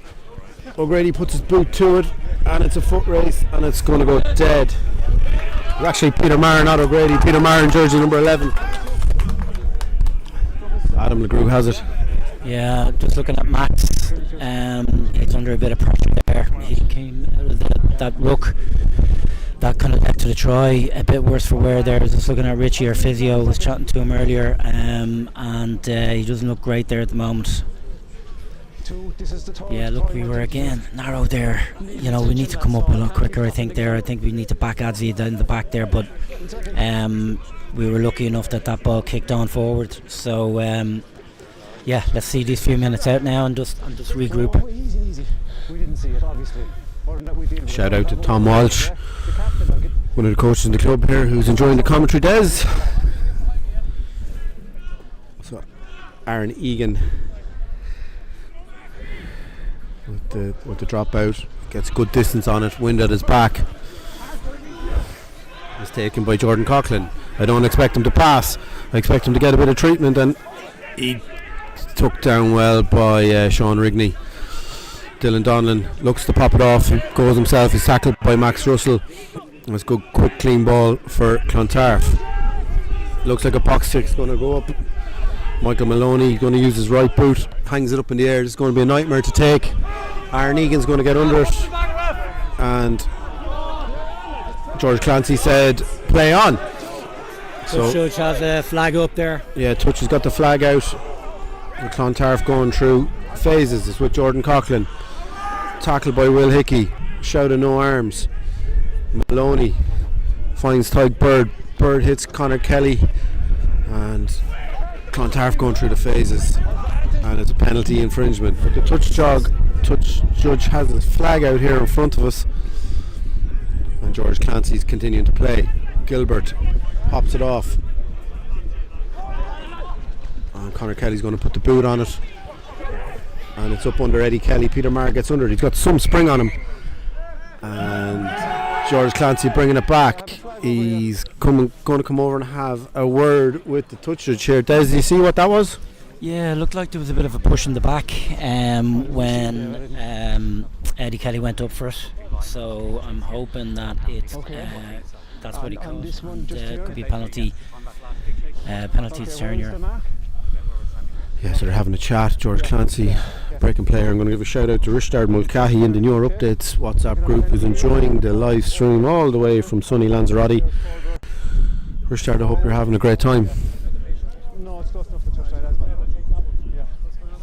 O'Grady puts his boot to it, and it's a foot race, and it's going to go dead. Actually, Peter Maher, not O'Grady. Peter Maher in jersey number 11. Adam LeGroux has it. Yeah, just looking at Max, he's under a bit of pressure there. He came out of that ruck that kind of led to the try. A bit worse for wear there. Just looking at Richie, our physio, was chatting to him earlier, and he doesn't look great there at the moment. Yeah, look, we were again narrow there. You know, we need to come up a lot quicker, I think we need to back Adzi down the back there, but we were lucky enough that ball kicked on forward. So yeah, let's see these few minutes out now and just regroup. We didn't see it, obviously. Shout out to Tom Walsh, one of the coaches in the club here, who's enjoying the commentary. Des. So Aaron Egan with the drop out, gets good distance on it, wind at his back. It's taken by Jordan Coughlin. I don't expect him to pass, I expect him to get a bit of treatment, and he took down well by Sean Rigney. Dylan Donlan looks to pop it off, goes himself, he's tackled by Max Russell. That's a good quick clean ball for Clontarf. Looks like a box kick's going to go up. Michael Maloney going to use his right boot, hangs it up in the air. It's going to be a nightmare to take. Aaron Egan's going to get under it, and George Clancy said play on. So Judge has a flag up there. Yeah, Touch has got the flag out. The Clontarf going through phases. It's with Jordan Coughlin. Tackled by Will Hickey. Shout of no arms. Maloney finds Tyke Bird. Bird hits Conor Kelly, and Clontarf going through the phases, and it's a penalty infringement. But the touch judge has his flag out here in front of us, and George Clancy's continuing to play. Gilbert pops it off, and Conor Kelly's going to put the boot on it, and it's up under Eddie Kelly. Peter Maher gets under it. He's got some spring on him, and George Clancy bringing it back. He's going to come over and have a word with the touch judge here. Des, do you see what that was? Yeah, it looked like there was a bit of a push in the back when Eddie Kelly went up for it. So I'm hoping that that's what he called. It could be a penalty to Terenure. Yeah, so they're having a chat. George Clancy, breaking player. I'm going to give a shout out to Rishtard Mulcahy in the Newer Updates WhatsApp group, who's enjoying the live stream all the way from sunny Lanzarote. Rishtard, I hope you're having a great time.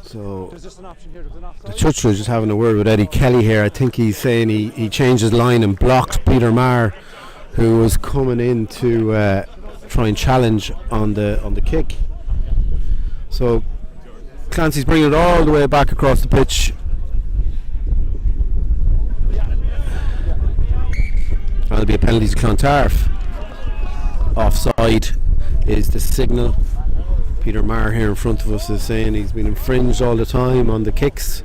So the touch judge is having a word with Eddie Kelly here. I think he's saying he changed his line and blocked Peter Maher, who was coming in to try and challenge on the kick. So Clancy's bringing it all the way back across the pitch. That'll be a penalty to Clontarf. Offside is the signal. Peter Maher here in front of us is saying he's been infringed all the time on the kicks.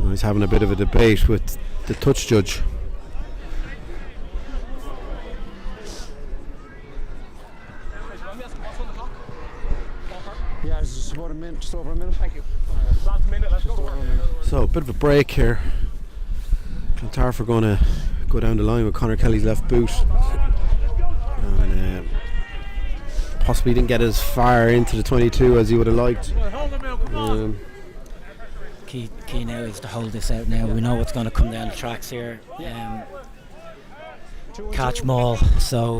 He's having a bit of a debate with the touch judge. Yeah, it's just about a minute, just over a minute. Thank you. Last minute, let's go to work. So a bit of a break here. Clontarf are going to go down the line with Conor Kelly's left boot, and possibly didn't get as far into the 22 as he would have liked. Key now is to hold this out now. We know what's going to come down the tracks here. Catch maul. So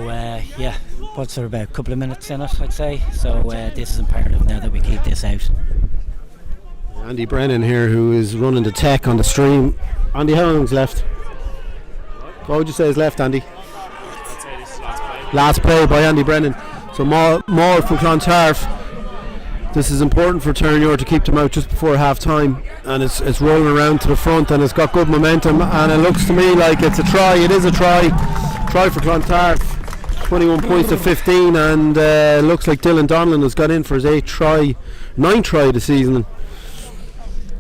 what's there, about a couple of minutes in it, I'd say. So this is imperative now that we keep this out. Andy Brennan here, who is running the tech on the stream. Andy, how long's left? What would you say is left, Andy? I'd say this is last play. Last play by Andy Brennan. So more for Clontarf. This is important for Terenure to keep them out just before half time, and it's rolling around to the front, and it's got good momentum, and it looks to me like it's a try. It is a try for Clontarf. 21 points to 15, and looks like Dylan Donlan has got in for his 9th try of the season.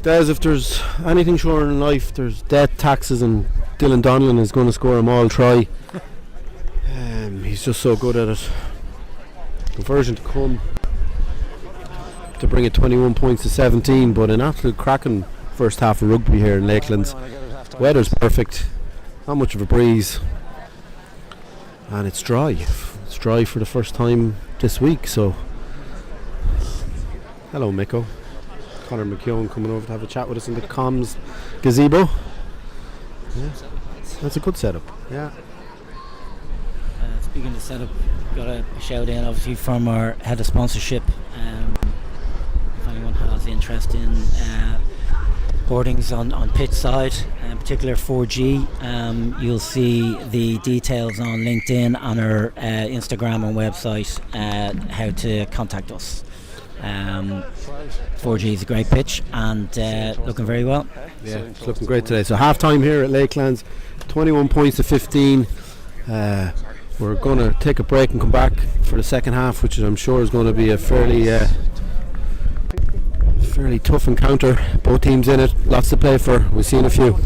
Des, if there's anything sure in life, there's death, taxes, and Dylan Donlan is going to score them all try. He's just so good at it. Conversion to come to bring it 21 points to 17, but an absolute cracking first half of rugby here in Lakelands. Weather's perfect, not much of a breeze, and it's dry. It's dry for the first time this week. So hello Miko. Conor McKeown coming over to have a chat with us in the comms gazebo. Yeah, that's a good setup. Yeah. Speaking of setup, got a shout in obviously from our head of sponsorship. If anyone has interest in boardings on pitch side, in particular 4G, you'll see the details on LinkedIn, on our Instagram and website, how to contact us. 4G is a great pitch and looking very well. Yeah, it's looking great today. So half time here at Lakelands, 21 points to 15. We're going to take a break and come back for the second half, which I'm sure is going to be a fairly tough encounter. Both teams in it, lots to play for. We'll see you in a few.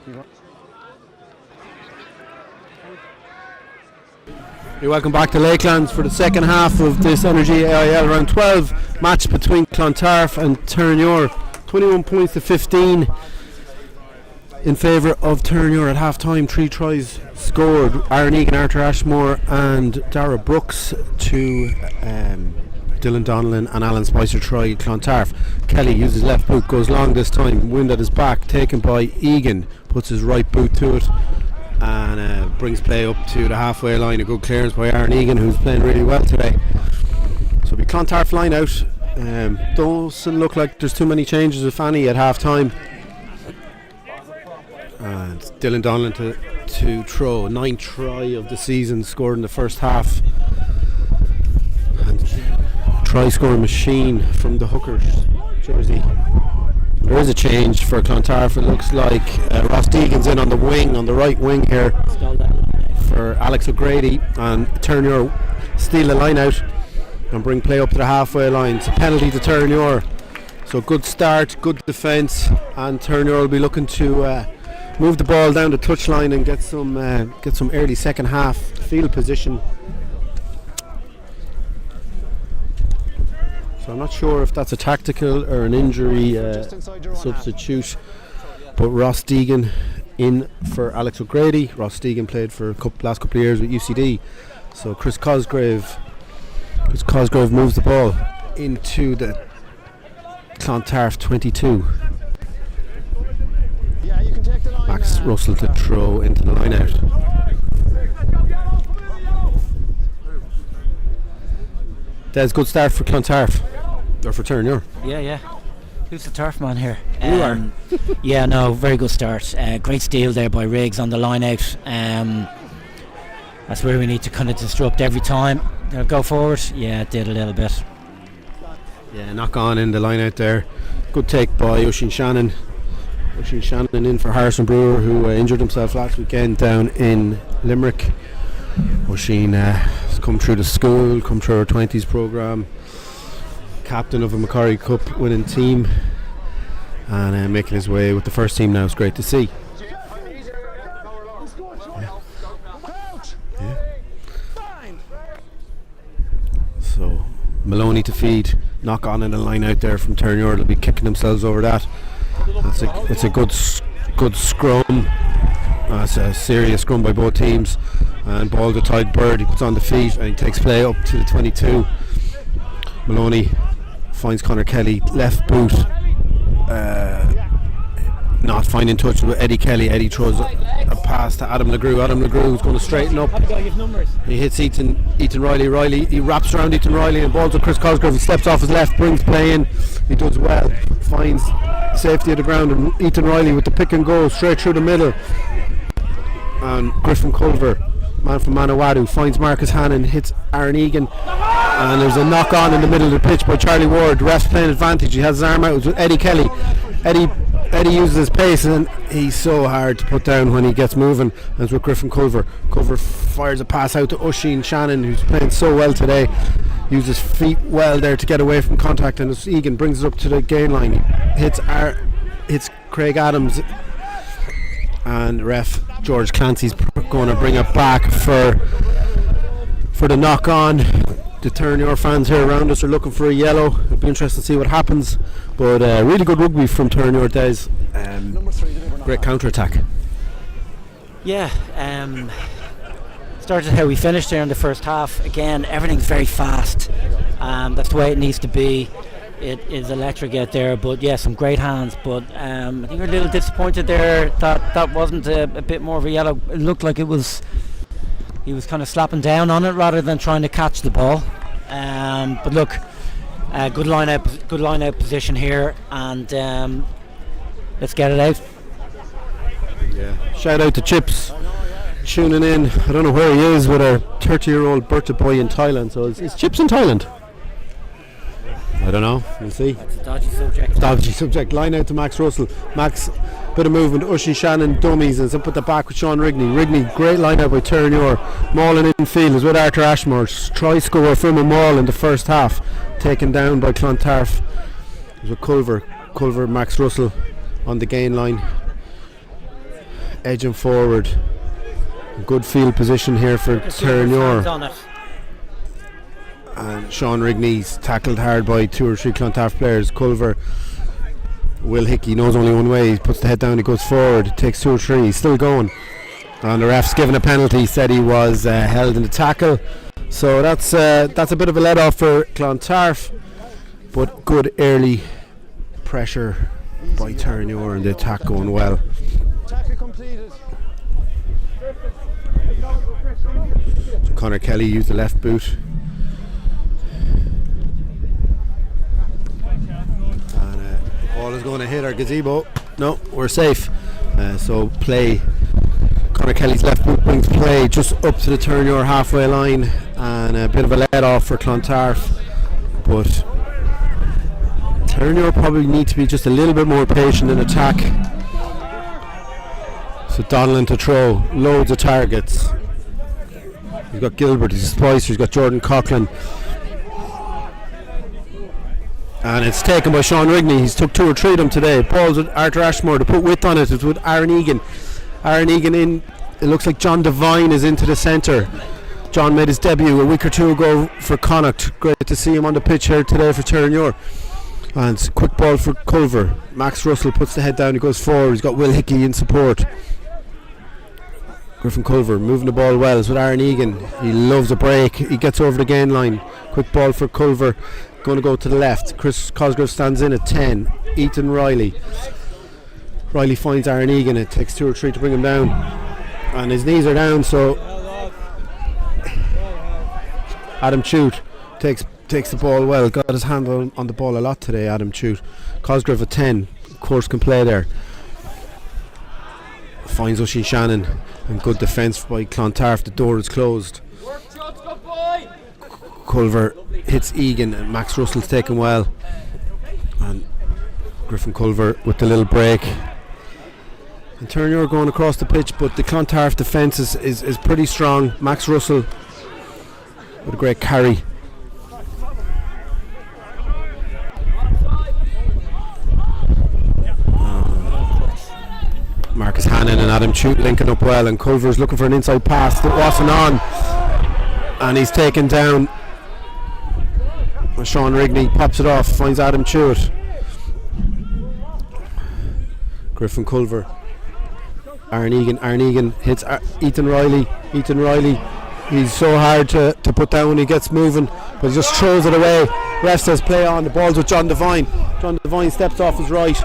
You're welcome back to Lakelands for the second half of this Energy AIL Round 12 match between Clontarf and Terenure. 21 points to 15 in favour of Terenure at half time. 3 tries scored. Aaron Egan, Arthur Ashmore and Dara Brooks to Dylan Donnellan and Alan Spicer try Clontarf. Kelly uses left boot, goes long this time, wind at his back, taken by Egan, puts his right boot to it and brings play up to the halfway line. A good clearance by Aaron Egan, who's playing really well today. So it'll be Clontarf line out. Doesn't look like there's too many changes, if any, at half time. And Dylan Donnellan to throw. 9th try of the season scored in the first half. And try scoring machine from the hooker's jersey. There is a change for Clontarf. It looks like Ross Deegan's in on the wing, on the right wing here for Alex O'Grady, and Terenure steal the line out and bring play up to the halfway line. It's a penalty to Terenure. So good start, good defence, and Terenure will be looking to move the ball down the touchline and get some early second half field position. So I'm not sure if that's a tactical or an injury substitute, but Ross Deegan in for Alex O'Grady. Ross Deegan played for last couple of years with UCD. So Chris Cosgrave moves the ball into the Clontarf 22. Max Russell to throw into the line out. There's a good start for Clontarf, or for Terenure. Yeah. Who's the turf man here? You are. Yeah, no, very good start. Great steal there by Riggs on the line out. That's where we need to kind of disrupt every time. Go forward. Yeah, it did a little bit. Yeah, knock on in the line out there. Good take by Oisin Shannon. Oisin Shannon in for Harrison Brewer, who injured himself last weekend down in Limerick. Oisin has come through the school, come through our 20s programme, captain of a Macquarie Cup winning team, and making his way with the first team now. It's great to see. Yeah. So Maloney to feed, knock on in the line out there from Terenure. They'll be kicking themselves over that. It's a good scrum. It's a serious scrum by both teams, and ball to Tide Bird. He puts on the feet and he takes play up to the 22. Maloney finds Conor Kelly, left boot, not finding touch with Eddie Kelly. Eddie throws a pass to Adam LeGroux. Adam LeGroux is going to straighten up. He hits Ethan Riley. He wraps around Ethan Riley and balls to Chris Cosgrove. He steps off his left, brings play in. He does well, finds safety of the ground, and Ethan Riley with the pick and go straight through the middle. And Griffin Culver, man from Manawatu, finds Marcus Hannon, hits Aaron Egan, and there's a knock on in the middle of the pitch by Charlie Ward. The ref's playing advantage. He has his arm out. It was with Eddie Kelly. Eddie uses his pace, and he's so hard to put down when he gets moving. And it's with Griffin Culver. Culver fires a pass out to Oisin Shannon, who's playing so well today. Uses feet well there to get away from contact, and as Egan brings it up to the gain line, hits Craig Adams, and ref George Clancy's going to bring it back for the knock on. The Terenure fans here around us are looking for a yellow. It'll be interesting to see what happens, but really good rugby from Terenure days. Great counter attack. Yeah, started how we finished there in the first half. Again, everything's very fast. That's the way it needs to be. It is electric out there, but yeah, some great hands. But I think we're a little disappointed there that wasn't a bit more of a yellow. It looked like he was kind of slapping down on it rather than trying to catch the ball. But look, good line out position here, and let's get it out. Yeah. Shout out to Chips tuning in. I don't know where he is with our 30-year-old birthday boy in Thailand. So is Chips in Thailand? I don't know. We'll see. That's a dodgy subject. Line out to Max Russell. Max, bit of movement. Oisin Shannon dummies and up at the back with Sean Rigney. Rigney, great line out by Terenure. Mauling in field is with Arthur Ashmore. Try score from a maul in the first half. Taken down by Clontarf. It was with Culver, Max Russell on the gain line. edging forward. Good field position here for Terenure. And Sean Rigney's tackled hard by 2 or 3 Clontarf players. Culver, Will Hickey knows only one way. He puts the head down, he goes forward. It takes 2 or 3. He's still going. And the ref's given a penalty. Said he was held in the tackle. So that's a bit of a let off for Clontarf. But good early pressure by Terenure and the attack going well. Tackle completed. So Conor Kelly used the left boot. Ball is going to hit our gazebo. No, we're safe. So play. Conor Kelly's left boot brings play just up to the Terenure halfway line, and a bit of a let off for Clontarf. But Terenure probably need to be just a little bit more patient in attack. So Donlan to throw, loads of targets. He's got Gilbert, he's Spicer, he's got Jordan Coughlin. And it's taken by Sean Rigney. He's took 2 or 3 of them today. Ball's with Arthur Ashmore to put width on it. It's with Aaron Egan. Aaron Egan in. It looks like John Devine is into the centre. John made his debut a week or 2 ago for Connacht. Great to see him on the pitch here today for Terenure. And it's a quick ball for Culver. Max Russell puts the head down. He goes forward. He's got Will Hickey in support. Griffin Culver moving the ball well. It's with Aaron Egan. He loves a break. He gets over the gain line. Quick ball for Culver. Going to go to the left. Chris Cosgrove stands in at 10. Ethan Riley. Riley finds Aaron Egan. It takes 2 or 3 to bring him down. And his knees are down, so Adam Chute takes the ball well. Got his hand on the ball a lot today, Adam Chute. Cosgrove at 10. Of course can play there. Finds Oisin Shannon. And good defence by Clontarf. The door is closed. Culver hits Egan and Max Russell's taken well, and Griffin Culver with the little break. And Terenure going across the pitch, but the Clontarf defence is pretty strong. Max Russell with a great carry. Marcus Hannon and Adam Chute linking up well, and Culver's looking for an inside pass that wasn't on, and he's taken down. Sean Rigney pops it off, finds Adam Chute. Griffin Culver. Aaron Egan hits Ethan Riley. He's so hard to put down when he gets moving, but he just throws it away. Ref says play on. The ball's with John Devine. John Devine steps off his right.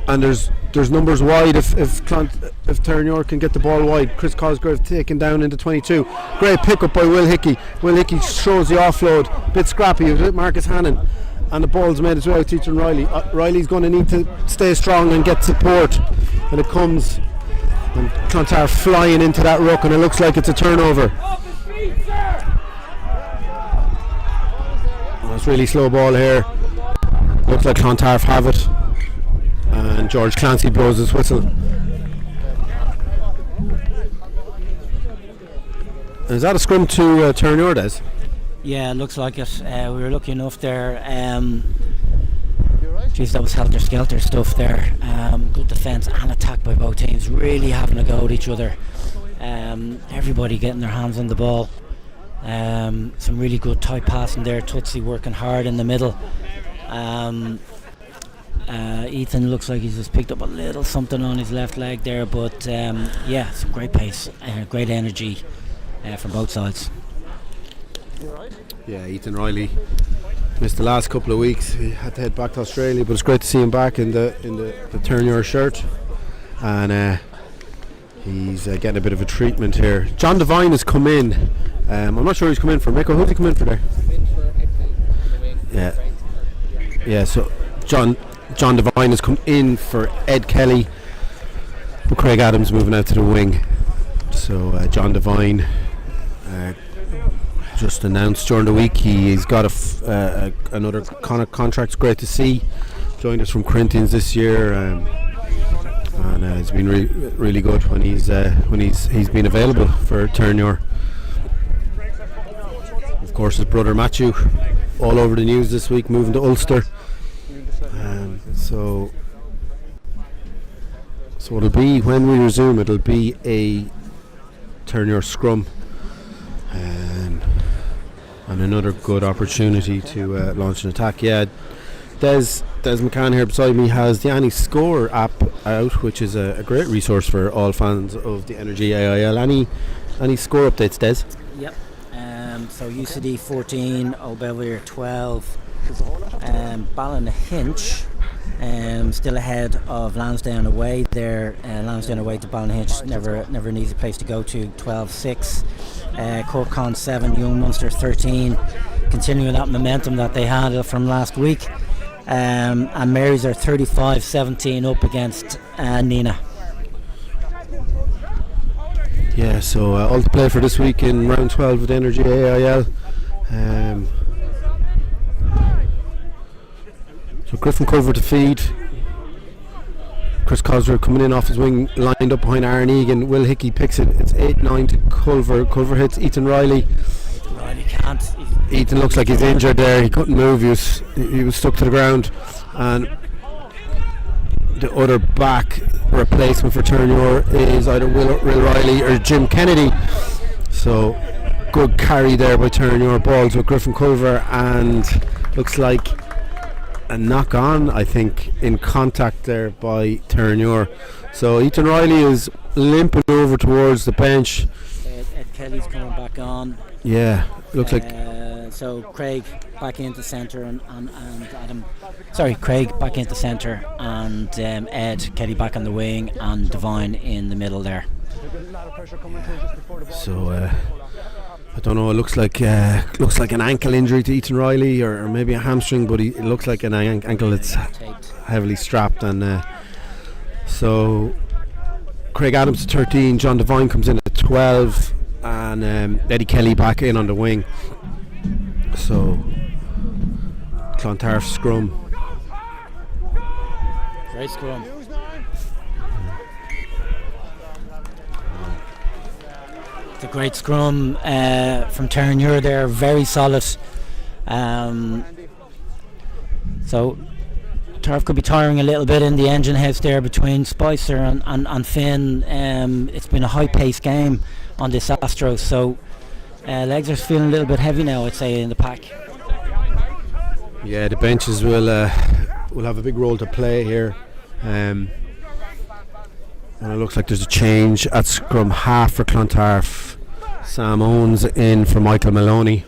And there's numbers wide if Terenure can get the ball wide. Chris Cosgrove taken down into 22. Great pick up by Will Hickey. Will Hickey throws the offload. Bit scrappy with Marcus Hannon. And the ball's made its way out to Ethan Riley. Riley's going to need to stay strong and get support. And it comes. And Clontarf flying into that ruck, and it looks like it's a turnover. Oh, it's really slow ball here. Looks like Clontarf have it. And George Clancy blows his whistle. Is that a scrum to Terenure, Des? Yeah, it looks like it. We were lucky enough there. Geez, that was helter-skelter stuff there. Good defence and attack by both teams. Really having a go at each other. Everybody getting their hands on the ball. Some really good tight passing there. Tutsi working hard in the middle. Ethan looks like he's just picked up a little something on his left leg there, but yeah, some great pace, great energy from both sides. Yeah, Ethan Riley missed the last couple of weeks. He had to head back to Australia, but it's great to see him back in the Terenure shirt, and he's getting a bit of a treatment here. John Devine has come in. I'm not sure who's come in for. Michael, who's he come in for there? Yeah. So John Devine has come in for Ed Kelly, but Craig Adams moving out to the wing. So John Devine just announced during the week he's got another contract. It's great to see. Joined us from Corinthians this year, and it's been really good when he's been available for Terenure. Of course, his brother Matthew, all over the news this week, moving to Ulster. So So it'll be, when we resume, it'll be a Terenure scrum, and another good opportunity to launch an attack. Yeah, Des McCann here beside me has the Any Score app out, which is a great resource for all fans of the Energy AIL. Any score updates, Des? Yep. So UCD 14, Old Belvedere 12, Ballinhinch still ahead of Lansdowne away there. Lansdowne away to Ballinhinch, never an easy place to go to, 12-6. Corkcon 7, Young Munster 13, continuing that momentum that they had from last week. And Marys are 35-17 up against Nina. Yeah, so all to play for this week in round 12 with Energy AIL. So Griffin Culver to feed. Chris Cosgrove coming in off his wing, lined up behind Aaron Egan. Will Hickey picks it. It's 8-9 to Culver. Culver hits Ethan Riley. Riley can't. Ethan looks like he's injured there. He couldn't move. He was stuck to the ground. And the other back replacement for Terenure is either Will Riley or Jim Kennedy. So good carry there by Terenure. Balls with Griffin Culver, and looks like a knock on, I think, in contact there by Terenure. So Ethan Riley is limping over towards the bench. Ed Kelly's coming back on. Yeah, looks like. So Craig back into centre and Adam. Sorry, Craig back into centre and Ed Kelly back on the wing and Devine in the middle there. So I don't know. It looks like an ankle injury to Ethan Riley, or maybe a hamstring, but it looks like an ankle that's heavily strapped. And so Craig Adams to 13, John Devine comes in at 12, and Eddie Kelly back in on the wing. So Clontarf scrum. Great scrum. It's a great scrum from Terenure there, very solid. So Turf could be tiring a little bit in the engine house there between Spicer and Finn. It's been a high-paced game on this Astro, so legs are feeling a little bit heavy now, I'd say, in the pack. Yeah, the benches will have a big role to play here. And it looks like there's a change at scrum half for Clontarf. Sam Owens in for Michael Maloney.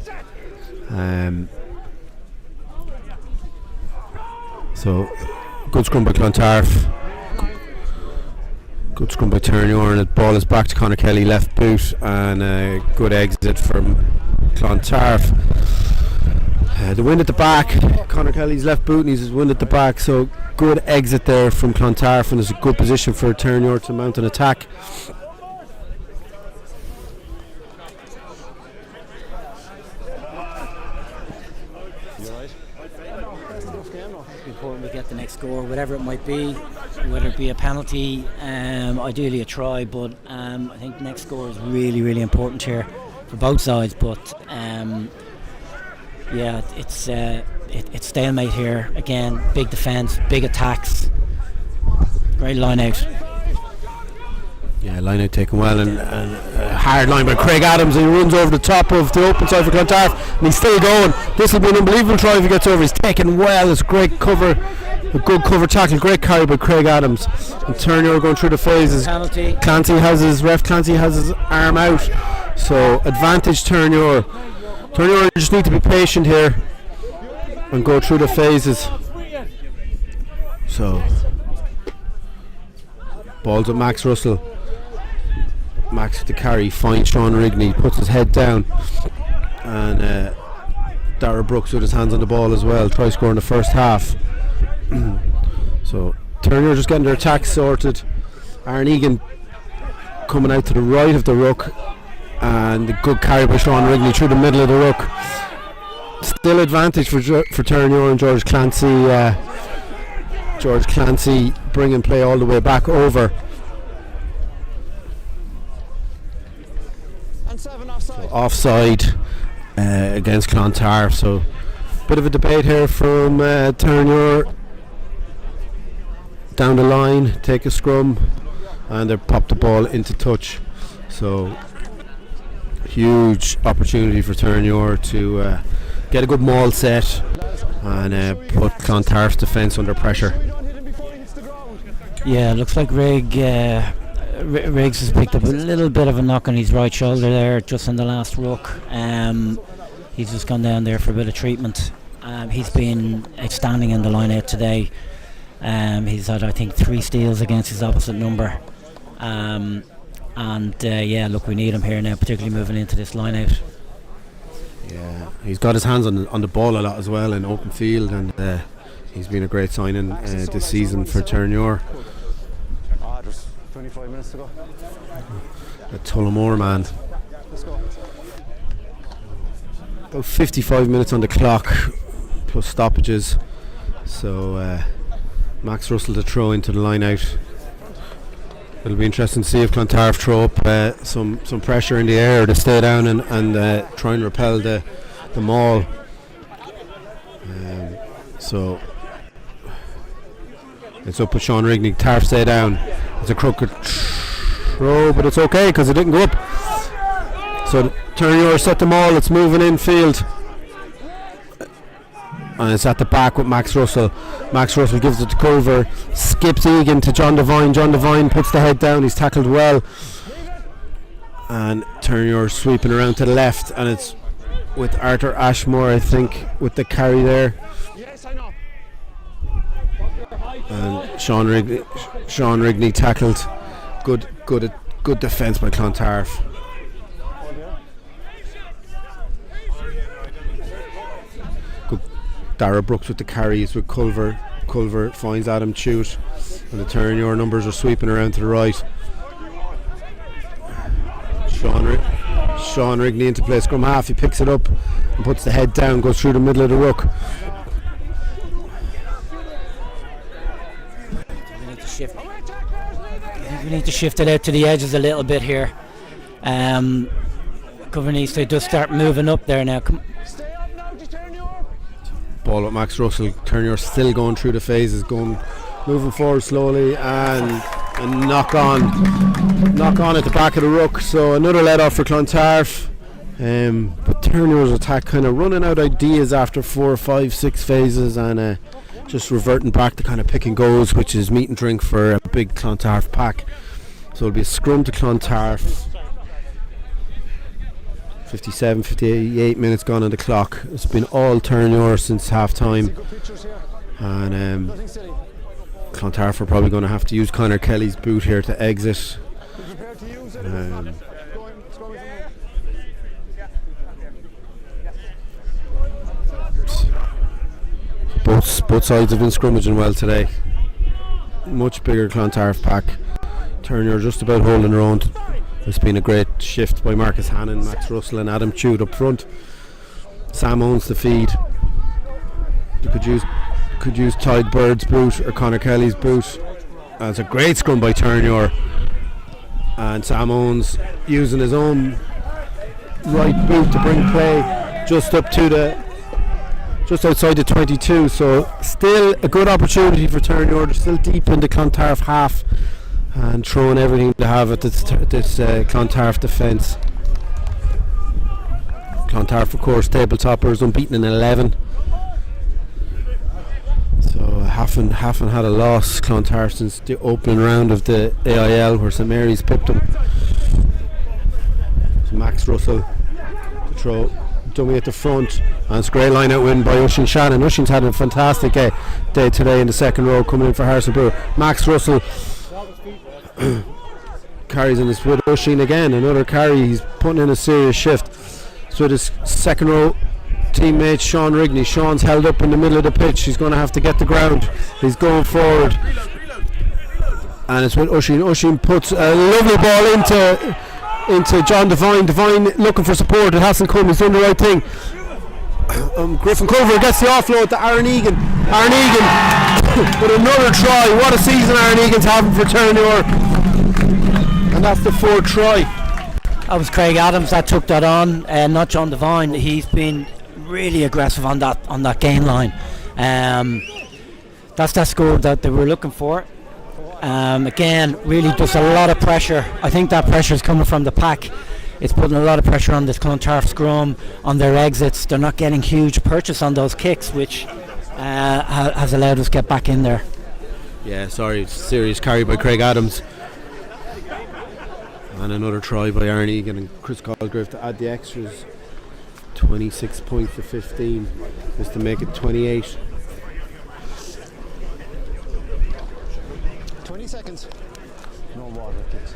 So good scrum by Clontarf. Good scrum by Terenure, and the ball is back to Conor Kelly, left boot, and a good exit from Clontarf. The wind at the back, Conor Kelly's left boot, and he's wind at the back, so good exit there from Clontarf, and it's a good position for Terenure to mount an attack. Important to get the next score, whatever it might be, whether it be a penalty, ideally a try, but I think the next score is really, really important here for both sides. But yeah, it's stalemate here again. Big defence, big attacks, great line out. Yeah, line out taken well, and a hard line by Craig Adams. He runs over the top of the open side for Clontarf, and he's still going. This will be an unbelievable try if he gets over. He's taken well. It's great cover, a good cover tackle, great carry by Craig Adams. And Terenure going through the phases. Penalty. Clancy has his arm out, so advantage Terenure. Terenure just need to be patient here and go through the phases. So balls with Max Russell. Max with the carry, finds Sean Rigney, puts his head down, and Dara Brooks with his hands on the ball as well, try scoring the first half. So Terenure just getting their attacks sorted. Aaron Egan coming out to the right of the ruck, and a good carry by Sean Rigney through the middle of the ruck. Still advantage for Terenure and George Clancy. George Clancy bringing play all the way back over. Offside against Clontarf, so bit of a debate here from Terenure. Down the line, take a scrum. and they popped the ball into touch. So huge opportunity for Terenure to get a good maul set and put Clontarf's defence under pressure. Yeah, looks like Riggs has picked up a little bit of a knock on his right shoulder there just in the last ruck. He's just gone down there for a bit of treatment. He's been outstanding in the line-out today. He's had, I think, 3 steals against his opposite number. Yeah, look, we need him here now, particularly moving into this line-out. Yeah, he's got his hands on the ball a lot as well in open field, and he's been a great signing this season for Terenure. Just 25 minutes to go. A Tullamore man. Let's go. About 55 minutes on the clock, plus stoppages. So Max Russell to throw into the line out. It'll be interesting to see if Clontarf throw up some pressure in the air to stay down and try and repel the maul. So it's up with Sean Rigney. Tarf stay down. It's a crooked throw, but it's okay because it didn't go up. So Terenure set the maul. It's moving infield. And it's at the back with Max Russell. Max Russell gives it to Culver, skips Egan to John Devine. John Devine puts the head down. He's tackled well, and Terenure sweeping around to the left, and it's with Arthur Ashmore, I think, with the carry there. Yes, I know. And Sean Rigney tackled. Good defence by Clontarf. Dara Brooks with the carries with Culver. Culver finds Adam Chute, and the Terenure numbers are sweeping around to the right. Sean Rigney into play scrum half. He picks it up and puts the head down, goes through the middle of the ruck. We need to shift. I think we need to shift it out to the edges a little bit here. Cover needs to just start moving up there now. Ball with Max Russell. Terenure still going through the phases, moving forward slowly, and knock on at the back of the ruck. So another let off for Clontarf. But Terenure's attack kind of running out ideas after 4, 5, 6 phases, and just reverting back to kind of pick and goes, which is meat and drink for a big Clontarf pack. So it'll be a scrum to Clontarf. 57, 58 minutes gone on the clock. It's been all Terenure since half time, and Clontarf are probably going to have to use Conor Kelly's boot here to exit. Both sides have been scrummaging well today. Much bigger Clontarf pack. Terenure just about holding their own. It's been a great shift by Marcus Hannon, Max Russell and Adam Chute up front. Sam owns the feed. You could use Tide Bird's boot or Conor Kelly's boot. It's a great scrum by Terenure, and Sam Owens using his own right boot to bring play just outside the 22. So still a good opportunity for Terenure. They're still deep in the Clontarf half and throwing everything they have at this Clontarf defence. Clontarf, of course, table toppers, unbeaten in 11. So haven't had a loss, Clontarf, since the opening round of the AIL, where St Mary's pipped them. So Max Russell to throw, dummy at the front, and it's a great line out win by Oisín Shannon. Oisín's had a fantastic day today in the second row, coming in for Harrison Brewer. Max Russell carries in his with Oisín again, another carry. He's putting in a serious shift. So his second row teammate Sean Rigney. Sean's held up in the middle of the pitch. He's going to have to get the ground. He's going forward, and it's with Oisín. Oisín puts a lovely ball into John Devine. Devine looking for support. It hasn't come. He's done the right thing. Griffin Culver gets the offload to Aaron Egan. Aaron Egan with another try. What a season Aaron Egan's having for Terenure, and that's the 4th try. That was Craig Adams that took that on, not John Devine. He's been really aggressive on that gain line. That's that score that they were looking for. Again, really just a lot of pressure. I think that pressure is coming from the pack. It's putting a lot of pressure on this Clontarf scrum, on their exits. They're not getting huge purchase on those kicks, which has allowed us to get back in there. Yeah, sorry, serious carry by Craig Adams. And another try by Aaron Egan and Chris Cosgrave to add the extras. 26 points to 15 is to make it 28. 20 seconds. No water, please.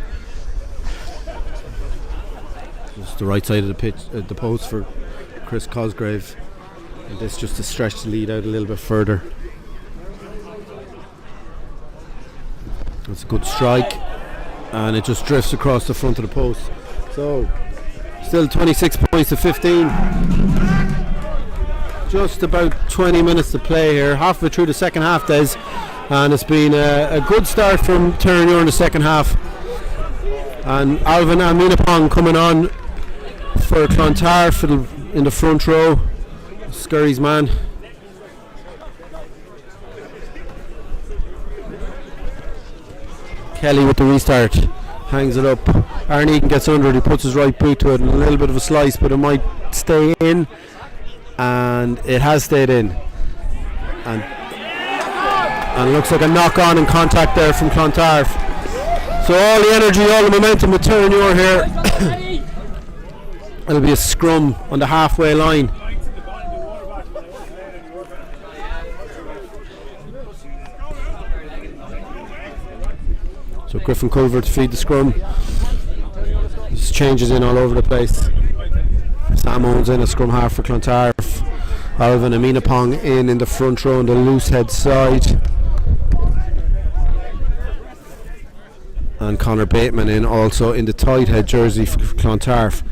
Just the right side of the pitch, the post for Chris Cosgrave. And this just to stretch the lead out a little bit further. It's a good strike, and it just drifts across the front of the post. So, still 26 points to 15. Just about 20 minutes to play here, halfway through the second half, Des. And it's been a good start from Terenure in the second half. And Alvin Aminapong coming on for Clontarf in the front row. Scurry's man. Kelly with the restart, hangs it up. Aaron Egan gets under it, he puts his right boot to it, and a little bit of a slice, but it might stay in, and it has stayed in. And it looks like a knock on and contact there from Clontarf. So all the energy, all the momentum with Terenure here. It'll be a scrum on the halfway line. So Griffin Culver to feed the scrum. There's changes in all over the place. Sam Owens in a scrum half for Clontarf. Alvin Aminapong in the front row on the loose head side. And Conor Bateman in also in the tight head jersey for Clontarf.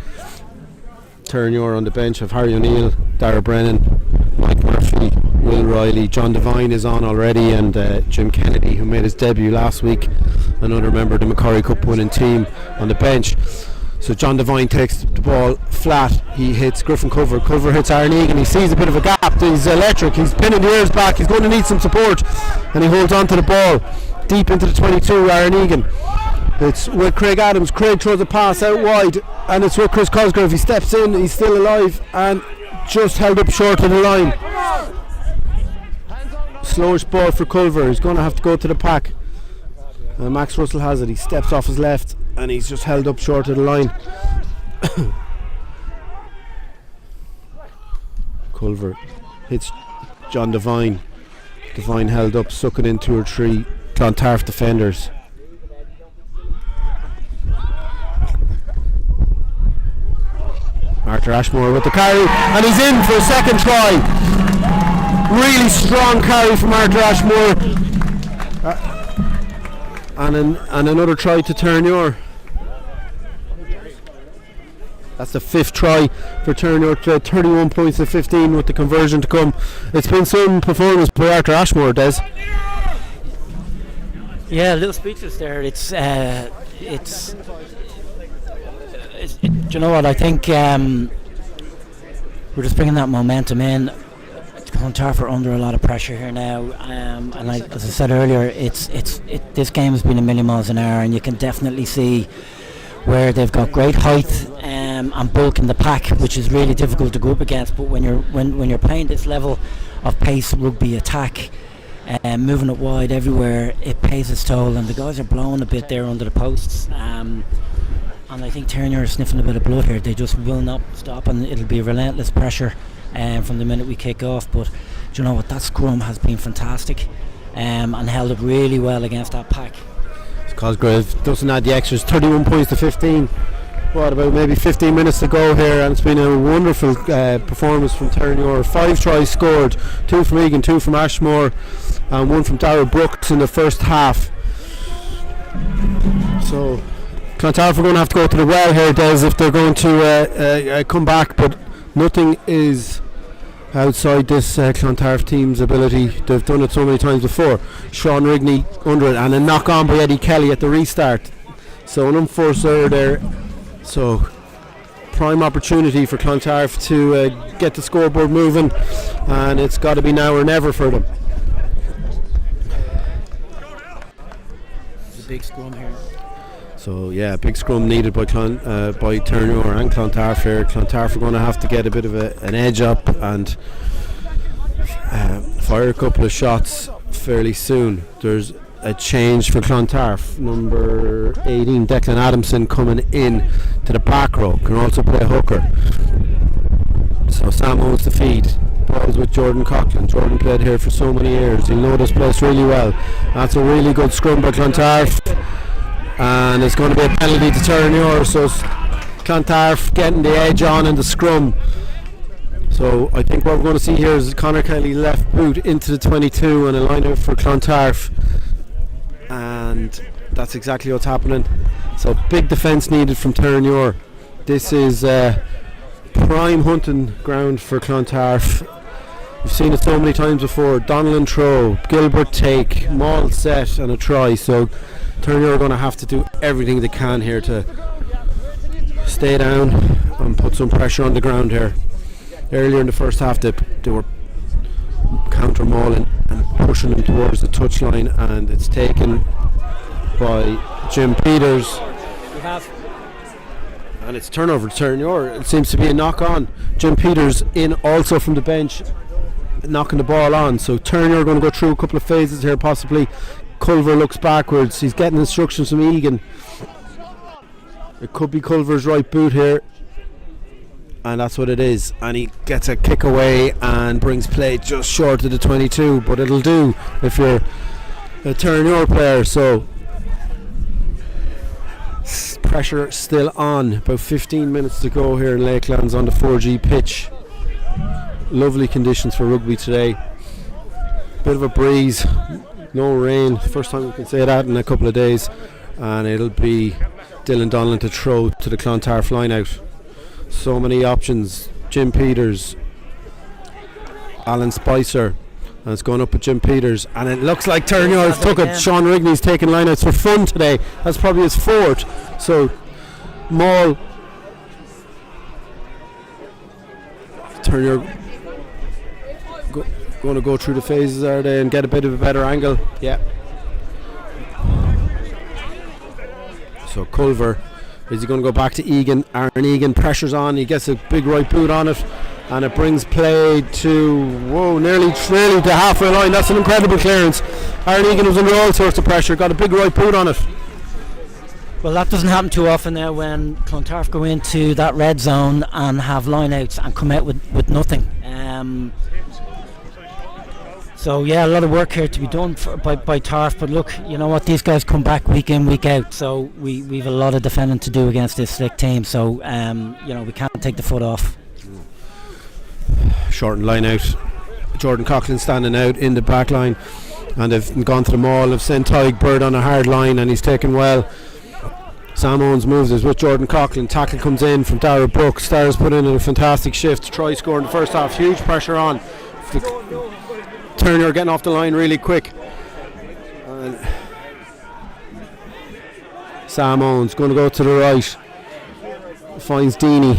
Terenure on the bench of Harry O'Neill, Dara Brennan, Mike Murphy, Will Riley, John Devine is on already, and Jim Kennedy, who made his debut last week, another member of the Macquarie Cup winning team, on the bench. So John Devine takes the ball flat, he hits Griffin Culver, Culver hits Aaron Egan, he sees a bit of a gap, he's electric, he's pinning the ears back, he's going to need some support, and he holds on to the ball deep into the 22, Aaron Egan. It's with Craig Adams. Craig throws a pass out wide, and it's with Chris Cosgrave. He steps in, he's still alive, and just held up short of the line. Slowish ball for Culver. He's going to have to go to the pack. And Max Russell has it. He steps off his left, and he's just held up short of the line. Culver hits John Devine. Devine held up, sucking in 2 or 3 Clontarf defenders. Arthur Ashmore with the carry, and he's in for a second try. Really strong carry from Arthur Ashmore, and another try to Terenure. That's the 5th try for Terenure, 31 points to 15 with the conversion to come. It's been some performance by Arthur Ashmore, Des. Yeah, a little speechless there. Do you know what I think? We're just bringing that momentum in. Clontarf are under a lot of pressure here now, and as I said earlier, this game has been a million miles an hour, and you can definitely see where they've got great height and bulk in the pack, which is really difficult to go up against. But when you're playing this level of pace rugby attack, moving it wide everywhere, it pays its toll, and the guys are blowing a bit there under the posts. And I think Terenure is sniffing a bit of blood here. They just will not stop, and it'll be relentless pressure from the minute we kick off. But do you know what? That scrum has been fantastic and held up really well against that pack. Cosgrave doesn't add the extras. 31 points to 15. What, about maybe 15 minutes to go here, and it's been a wonderful performance from Terenure. 5 tries scored, 2 from Egan, 2 from Ashmore, and 1 from Darrell Brooks in the first half. So Clontarf are going to have to go to the well here, Des, if they're going to come back, but nothing is outside this Clontarf team's ability. They've done it so many times before. Sean Rigney under it, and a knock on by Eddie Kelly at the restart. So an unforced error there. So prime opportunity for Clontarf to get the scoreboard moving, and it's got to be now or never for them. big scrum here. So yeah, big scrum needed by Terenure and Clontarf here. Clontarf are going to have to get a bit of an edge up and fire a couple of shots fairly soon. There's a change for Clontarf. Number 18, Declan Adamson, coming in to the back row. Can also play hooker. So Sam owns the feed. Balls with Jordan Coughlin. Jordan played here for so many years. He'll know this place really well. That's a really good scrum by Clontarf. And it's going to be a penalty to Terenure. So Clontarf getting the edge on in the scrum. So I think what we're going to see here is Conor Kelly left boot into the 22 and a line out for Clontarf. And that's exactly what's happening. So big defence needed from Terenure. This is prime hunting ground for Clontarf. We've seen it so many times before. Donnellan throw, Gilbert take, Maul set and a try. So Terenure are going to have to do everything they can here to stay down and put some pressure on the ground here. Earlier in the first half they were counter mauling and pushing them towards the touchline, and it's taken by Jim Peters. And it's turnover to Terenure. It seems to be a knock on. Jim Peters in also from the bench, knocking the ball on. So Terenure are going to go through a couple of phases here possibly. Culver looks backwards. He's getting instructions from Egan. It could be Culver's right boot here. And that's what it is. And he gets a kick away and brings play just short of the 22. But it'll do if you're a Terenure player. So pressure still on. About 15 minutes to go here in Lakelands on the 4G pitch. Lovely conditions for rugby today. Bit of a breeze. No rain. First time we can say that in a couple of days. And it'll be Dylan Donnellan to throw to the Clontarf line out. So many options. Jim Peters, Alan Spicer, and it's going up with Jim Peters, and it looks like Terenure has took it. Sean Rigney's taking lineouts for fun today. That's probably his fourth. So Maul, Terenure going to go through the phases, are they, and get a bit of a better angle. Yeah. So Culver, is he going to go back to Egan? Aaron Egan, pressure's on, he gets a big right boot on it, and it brings play to nearly the halfway line. That's an incredible clearance. Aaron Egan was under all sorts of pressure, got a big right boot on it. Well, that doesn't happen too often now when Clontarf go into that red zone and have lineouts and come out with nothing. So yeah, a lot of work here to be done by Tarf, but look, you know what, these guys come back week in, week out, so we've a lot of defending to do against this slick team, so we can't take the foot off. Shortened line out, Jordan Coughlin standing out in the back line, and they've gone to the maul. They've sent Tyg Bird on a hard line and he's taken well. Sam Owens moves it with Jordan Coughlin. Tackle comes in from Dara Brooks. Stars put in a fantastic shift. Try score in the first half. Huge pressure on. Terenure getting off the line really quick. And Sam Owens going to go to the right. Finds Deeney.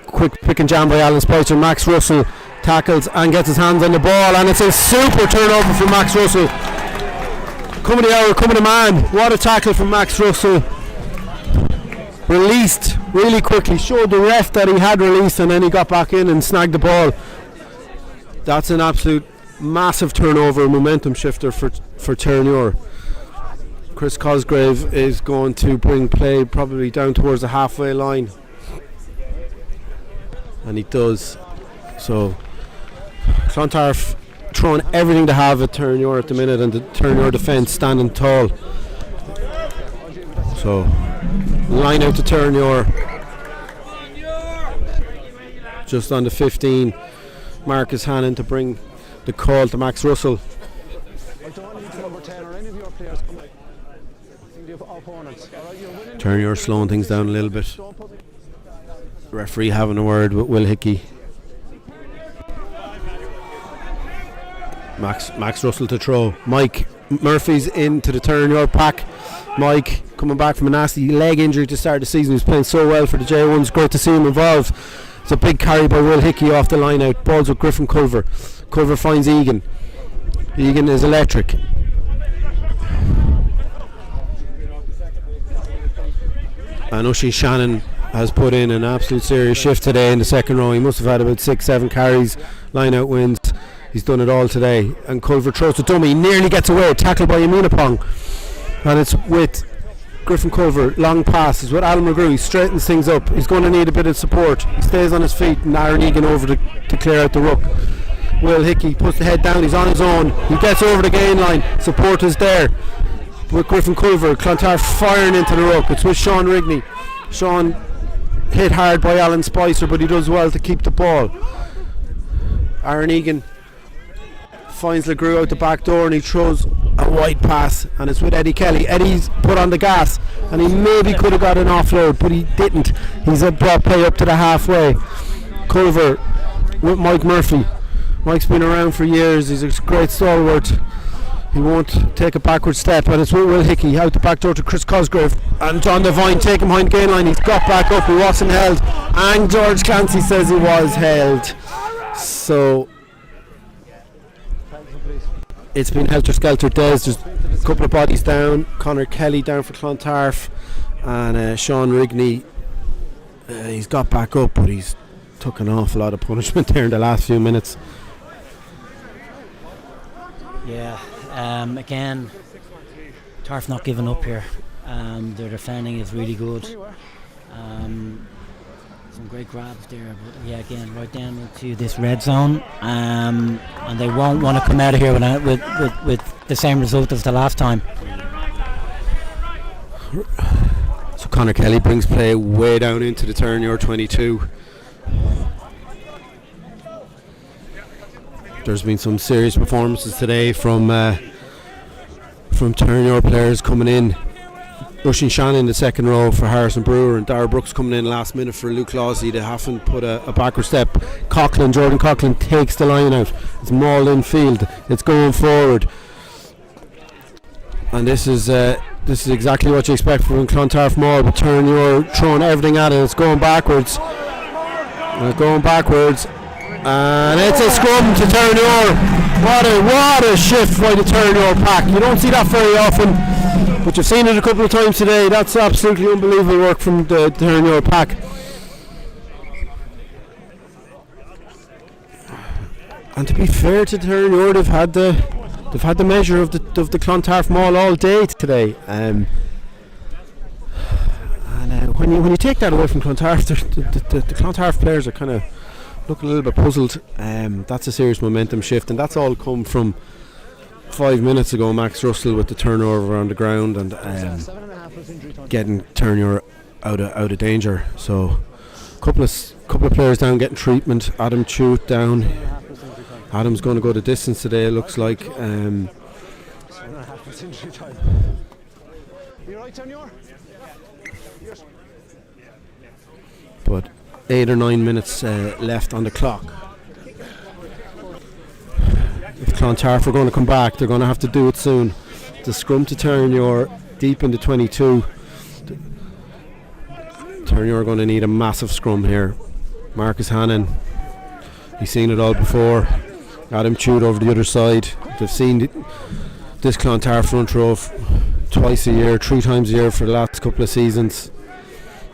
Quick pick and jam by Alan Spicer. Max Russell tackles and gets his hands on the ball, and it's a super turnover from Max Russell. Coming the hour, coming the man. What a tackle from Max Russell. Released really quickly, showed the ref that he had released, and then he got back in and snagged the ball. That's an absolute massive turnover, momentum shifter for Terenure. Chris Cosgrave is going to bring play probably down towards the halfway line, and he does. So Clontarf throwing everything to have at Terenure at the minute, and the Terenure defence standing tall. So line out to Terenure just on the 15. Marcus Hannon to bring the call to Max Russell. I don't need the number 10 or any of your players come out. The opponents. Terenure slowing things down a little bit. Referee having a word with Will Hickey. Max Russell to throw. Mike Murphy's into the Terenure pack. Mike coming back from a nasty leg injury to start the season. He's playing so well for the J1s. Great to see him involved. It's a big carry by Will Hickey off the line out. Balls with Griffin Culver. Culver finds Egan. Egan is electric. And Oisin Shannon has put in an absolute serious shift today in the second row. He must have had about 6-7 carries, line out wins. He's done it all today. And Culver throws the dummy, nearly gets away, tackled by Amunapong. And it's with Griffin Culver, long pass is with Alan McGrew. He straightens things up. He's going to need a bit of support. He stays on his feet, and Aaron Egan over to clear out the ruck. Will Hickey puts the head down, he's on his own. He gets over the gain line. Support is there with Griffin Culver. Clontarf firing into the ruck. It's with Sean Rigney. Sean hit hard by Alan Spicer, but he does well to keep the ball. Aaron Egan finds LeGrew out the back door, and he throws a wide pass, and it's with Eddie Kelly. Eddie's put on the gas, and he maybe could have got an offload, but he didn't. He's brought play up to the halfway. Culver with Mike Murphy. Mike's been around for years. He's a great stalwart. He won't take a backward step, and it's with Will Hickey out the back door to Chris Cosgrave, and John Devine taking behind gain line. He's got back up. He wasn't held, and George Clancy says he was held. So it's been helter-skelter days. There's a couple of bodies down. Conor Kelly down for Clontarf, and Sean Rigney, he's got back up, but he's took an awful lot of punishment there in the last few minutes. Yeah, again, Tarf not giving up here. Their defending is really good. Some great grabs there, but yeah, again, right down into this red zone, and they won't want to come out of here with the same result as the last time. So Conor Kelly brings play way down into the Terenure 22. There's been some serious performances today from Terenure players coming in. Oisin Shannon in the second row for Harrison Brewer, and Dara Brooks coming in last minute for Luke Lawsey. They haven't put a backward step. Jordan Coughlin takes the line out. It's mauled in field. It's going forward, and this is exactly what you expect from Clontarf maul. But Terenure throwing everything at it. It's going backwards. And it's a scrum to Terenure. What a shift by the Terenure pack. You don't see that very often, but you've seen it a couple of times today. That's absolutely unbelievable work from the Terenure pack. And to be fair to Terenure, they've had the measure of the Clontarf maul all day today. And when you take that away from Clontarf, the Clontarf players are kind of look a little bit puzzled. That's a serious momentum shift, and that's all come from 5 minutes ago. Max Russell with the turnover on the ground and getting Terenure out of danger. So couple of players down getting treatment. Adam Chute down. Adam's going to go the distance today, it looks like. But 8 or 9 minutes left on the clock. If Clontarf are going to come back, they're going to have to do it soon. The scrum to Terenure deep into 22. Terenure are going to need a massive scrum here. Marcus Hannon, he's seen it all before. Adam Chute over the other side. They've seen this Clontarf front row twice a year, 3 times a year for the last couple of seasons.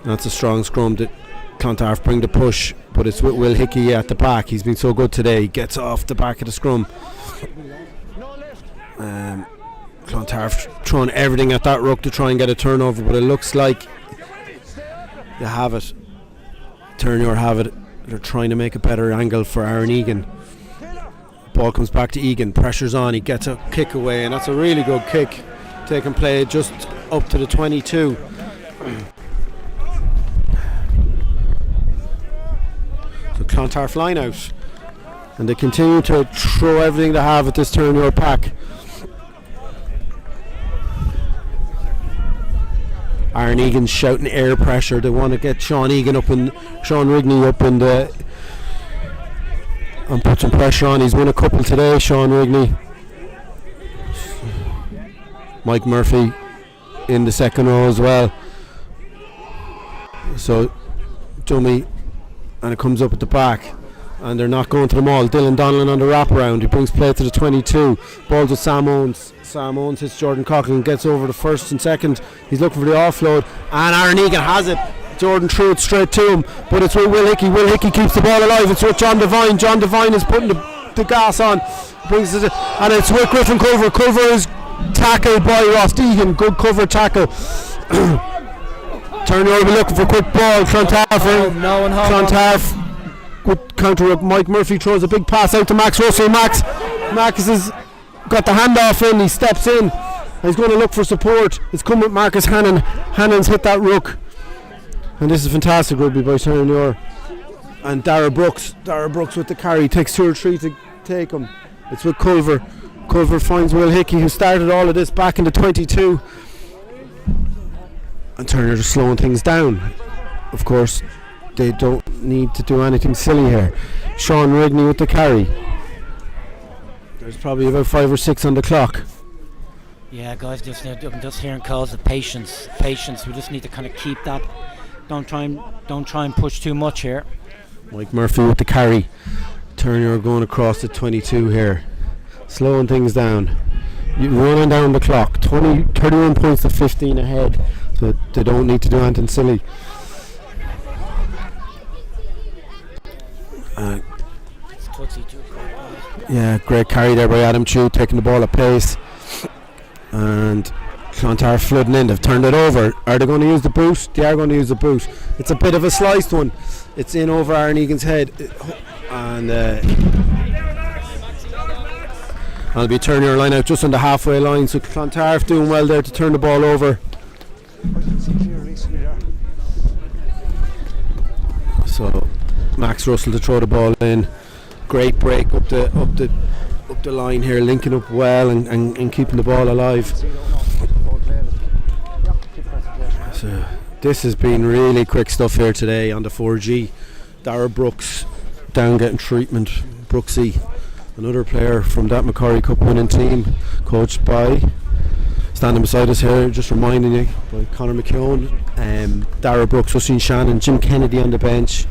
That's a strong scrum that Clontarf bring the push, but it's with Will Hickey at the back. He's been so good today. He gets off the back of the scrum. Clontarf throwing everything at that ruck to try and get a turnover, but it looks like they have it. Terenure have it. They're trying to make a better angle for Aaron Egan. Ball comes back to Egan. Pressure's on. He gets a kick away, and that's a really good kick. Taking play just up to the 22. So Clontarf line out, and they continue to throw everything they have at this Terenure pack. Aaron Egan's shouting air pressure. They want to get Sean Rigney up and put some pressure on. He's won a couple today, Sean Rigney. Mike Murphy in the second row as well. So dummy, and it comes up at the back, and they're not going to them all. Dylan Donlan on the wraparound. He brings play to the 22. Ball to Sam Owens. Sam Owens hits Jordan Coughlin, gets over the first and second. He's looking for the offload, and Aaron Egan has it. Jordan threw it straight to him, but it's with Will Hickey. Will Hickey keeps the ball alive. It's with John Devine. John Devine is putting the gas on, brings it, and it's with Griffin Culver. Culver is tackled by Ross Deegan. Good cover tackle. Terenure will be looking for quick ball. Clontarf good counter. Mike Murphy throws a big pass out to Max Russell. Max has got the handoff in. He steps in. He's going to look for support. It's come with Marcus Hannon. Hannon's hit that ruck, and this is fantastic rugby by Terenure. And Dara Brooks with the carry, takes 2 or 3 to take him. It's with Culver. Culver finds Will Hickey, who started all of this back in the 22. And Terenure just slowing things down. Of course, they don't need to do anything silly here. Sean Rigney with the carry. There's probably about 5 or 6 on the clock. Yeah, guys, I'm just hearing calls of patience. We just need to kind of keep that. Don't try and push too much here. Mike Murphy with the carry. Terenure going across the 22 here, slowing things down. Running down the clock. 31 points to 15 ahead. So they don't need to do anything silly. Yeah, great carry there by Adam Chew, taking the ball at pace. And Clontarf flooding in. They've turned it over. Are they going to use the boot? They are going to use the boot. It's a bit of a sliced one. It's in over Aaron Egan's head. And I'll be turning your line out just on the halfway line. So Clontarf doing well there to turn the ball over. So Max Russell to throw the ball in. Great break up the line here, linking up well and keeping the ball alive. So this has been really quick stuff here today on the 4G. Dara Brooks down getting treatment. Brooksy, another player from that Macquarie Cup winning team, coached by, standing beside us here, just reminding you, by Conor McKeown, Dara Brooks, Oisín Shannon, Jim Kennedy on the bench,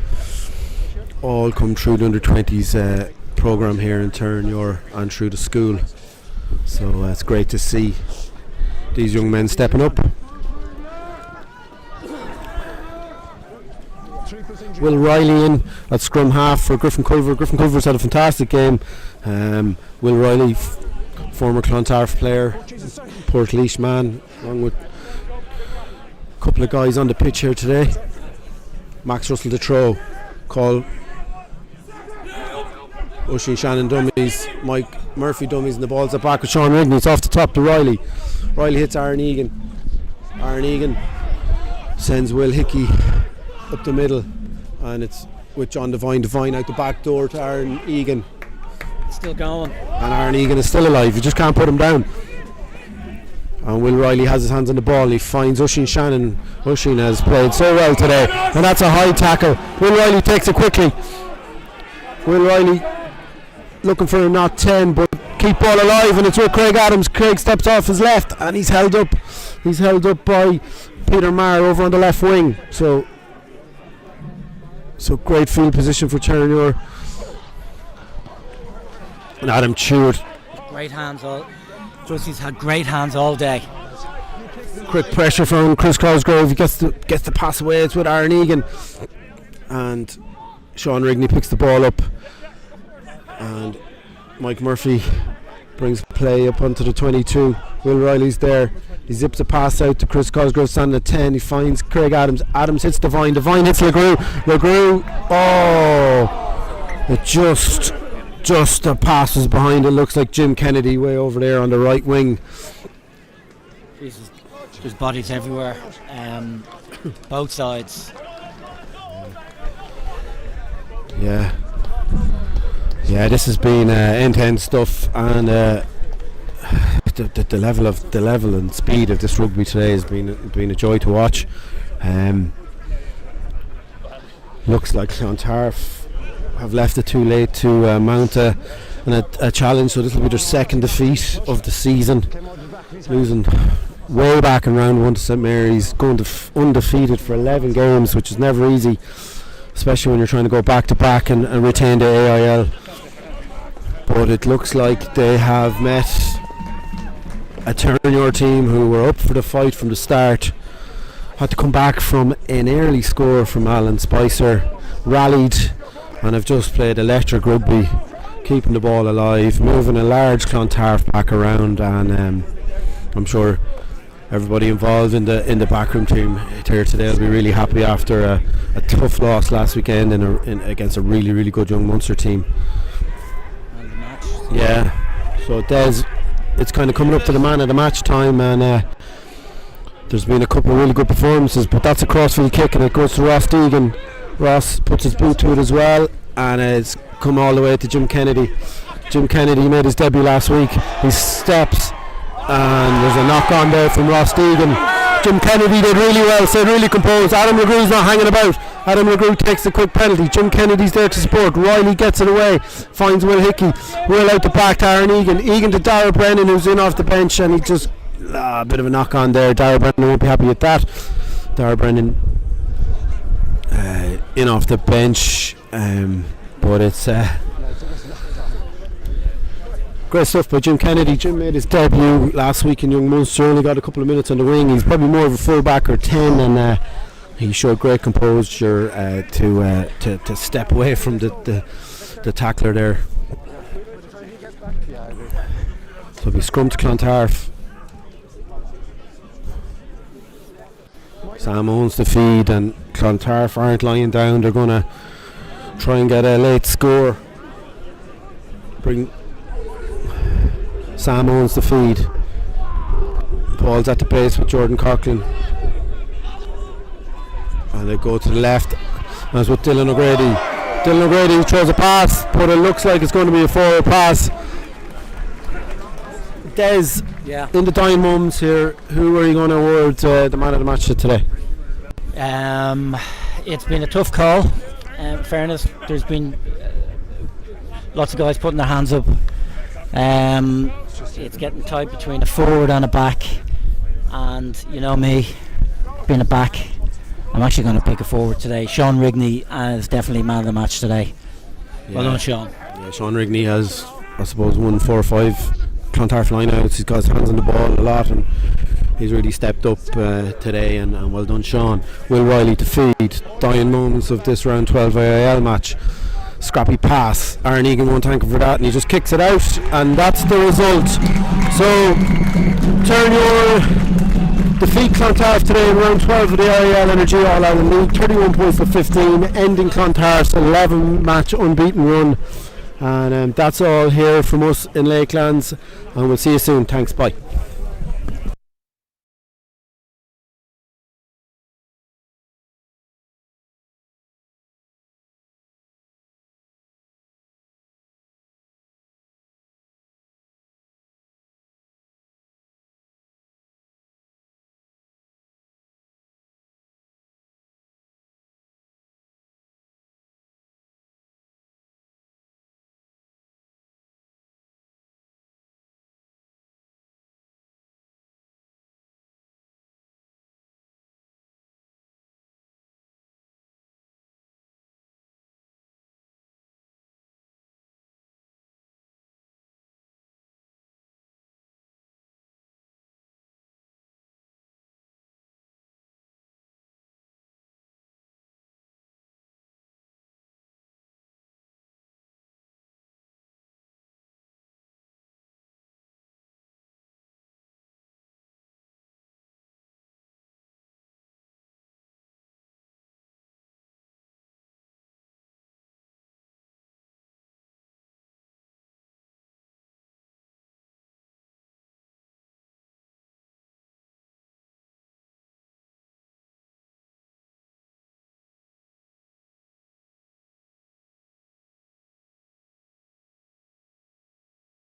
all come through the under-20s programme here in Terenure and through the school. So it's great to see these young men stepping up. Will Riley in at scrum half for Griffin Culver. Griffin Culver's had a fantastic game. Will Riley, former Clontarf player, Portlaoise man, along with a couple of guys on the pitch here today. Max Russell to throw. Call Oisín Shannon dummies, Mike Murphy dummies, and the ball's at back with Sean Rigney. It's off the top to Riley. Riley hits Aaron Egan. Aaron Egan sends Will Hickey up the middle, and it's with John Devine. Devine out the back door to Aaron Egan. Still going. And Aaron Egan is still alive. You just can't put him down. And Will Riley has his hands on the ball. He finds Oisín Shannon. Oisín has played so well today, and that's a high tackle. Will Riley takes it quickly. Will Riley looking for a not 10, but keep ball alive, and it's with Craig Adams. Craig steps off his left, and he's held up by Peter Maher over on the left wing. So great field position for Terenure. And Adam Cheward, great hands all. He's had great hands all day. Quick pressure from Chris Cosgrove. He gets the pass away. It's with Aaron Egan, and Sean Rigney picks the ball up, and Mike Murphy brings play up onto the 22. Will Riley's there. He zips a pass out to Chris Cosgrove standing at 10. He finds Craig Adams. Adams hits Devine. Devine hits LeGroux. It just the passes behind. It looks like Jim Kennedy way over there on the right wing. Jesus, there's bodies everywhere. Both sides. Yeah, this has been end-to-end stuff, and the level and speed of this rugby today has been a joy to watch. Looks like Clontarf have left it too late to mount a challenge, so this will be their second defeat of the season, losing way back in round 1 to St Mary's, going undefeated for 11 games, which is never easy. especially when you're trying to go back to back and retain the AIL. But it looks like they have met a Terenure team who were up for the fight from the start. Had to come back from an early score from Alan Spicer, rallied, and have just played electric rugby, keeping the ball alive, moving a large Clontarf back around, and I'm sure everybody involved in the backroom team here today will be really happy after a tough loss last weekend against a really, really good young Munster team. And the match. Yeah, so it's kind of coming up to the man of the match time, and there's been a couple of really good performances, but that's a crossfield kick and it goes to Ross Deegan. Ross puts his boot to it as well, and it's come all the way to Jim Kennedy. Jim Kennedy made his debut last week. He steps, and there's a knock on there from Ross Deegan. Jim Kennedy did really well, stayed really composed. Adam LeGrew's not hanging about. Adam LeGrew takes the quick penalty. Jim Kennedy's there to support. Riley gets it away, finds Will Hickey. Will out the back to Aaron Egan. Egan to Dara Brennan, who's in off the bench, and he just a bit of a knock on there. Dara Brennan won't be happy with that. Dara Brennan in off the bench, but it's great stuff by Jim Kennedy. Jim made his debut last week in Young Munster, only got a couple of minutes on the wing. He's probably more of a full-back or 10, and he showed great composure to step away from the tackler there. So it'll be scrum to Clontarf. Sam owns the feed, and Clontarf aren't lying down. They're going to try and get a late score. Sam owns the feed. Ball's at the base with Jordan Coughlin, and they go to the left as with Dylan O'Grady. Dylan O'Grady throws a pass, but it looks like it's going to be a forward pass. Des, in the dying moments here, who are you going to award the man of the match to today? It's been a tough call. In fairness, there's been lots of guys putting their hands up. It's getting tight between a forward and a back, and you know me, being a back, I'm actually going to pick a forward today. Sean Rigney is definitely man of the match today. Yeah. Well done, Sean. Yeah, Sean Rigney has, I suppose, won 4 or 5 Clontarf lineouts. He's got his hands on the ball a lot, and he's really stepped up today, and well done, Sean. Will Riley to feed. Dying moments of this round 12 AIL match. Scrappy pass. Aaron Egan won't thank him for that, and he just kicks it out, and that's the result. So Terenure defeat Clontarf today in round 12 of the AIL Energy All Ireland League, 31 points to 15, ending Clontarf's 11 match unbeaten run. And that's all here from us in Lakelands, and we'll see you soon. Thanks, bye.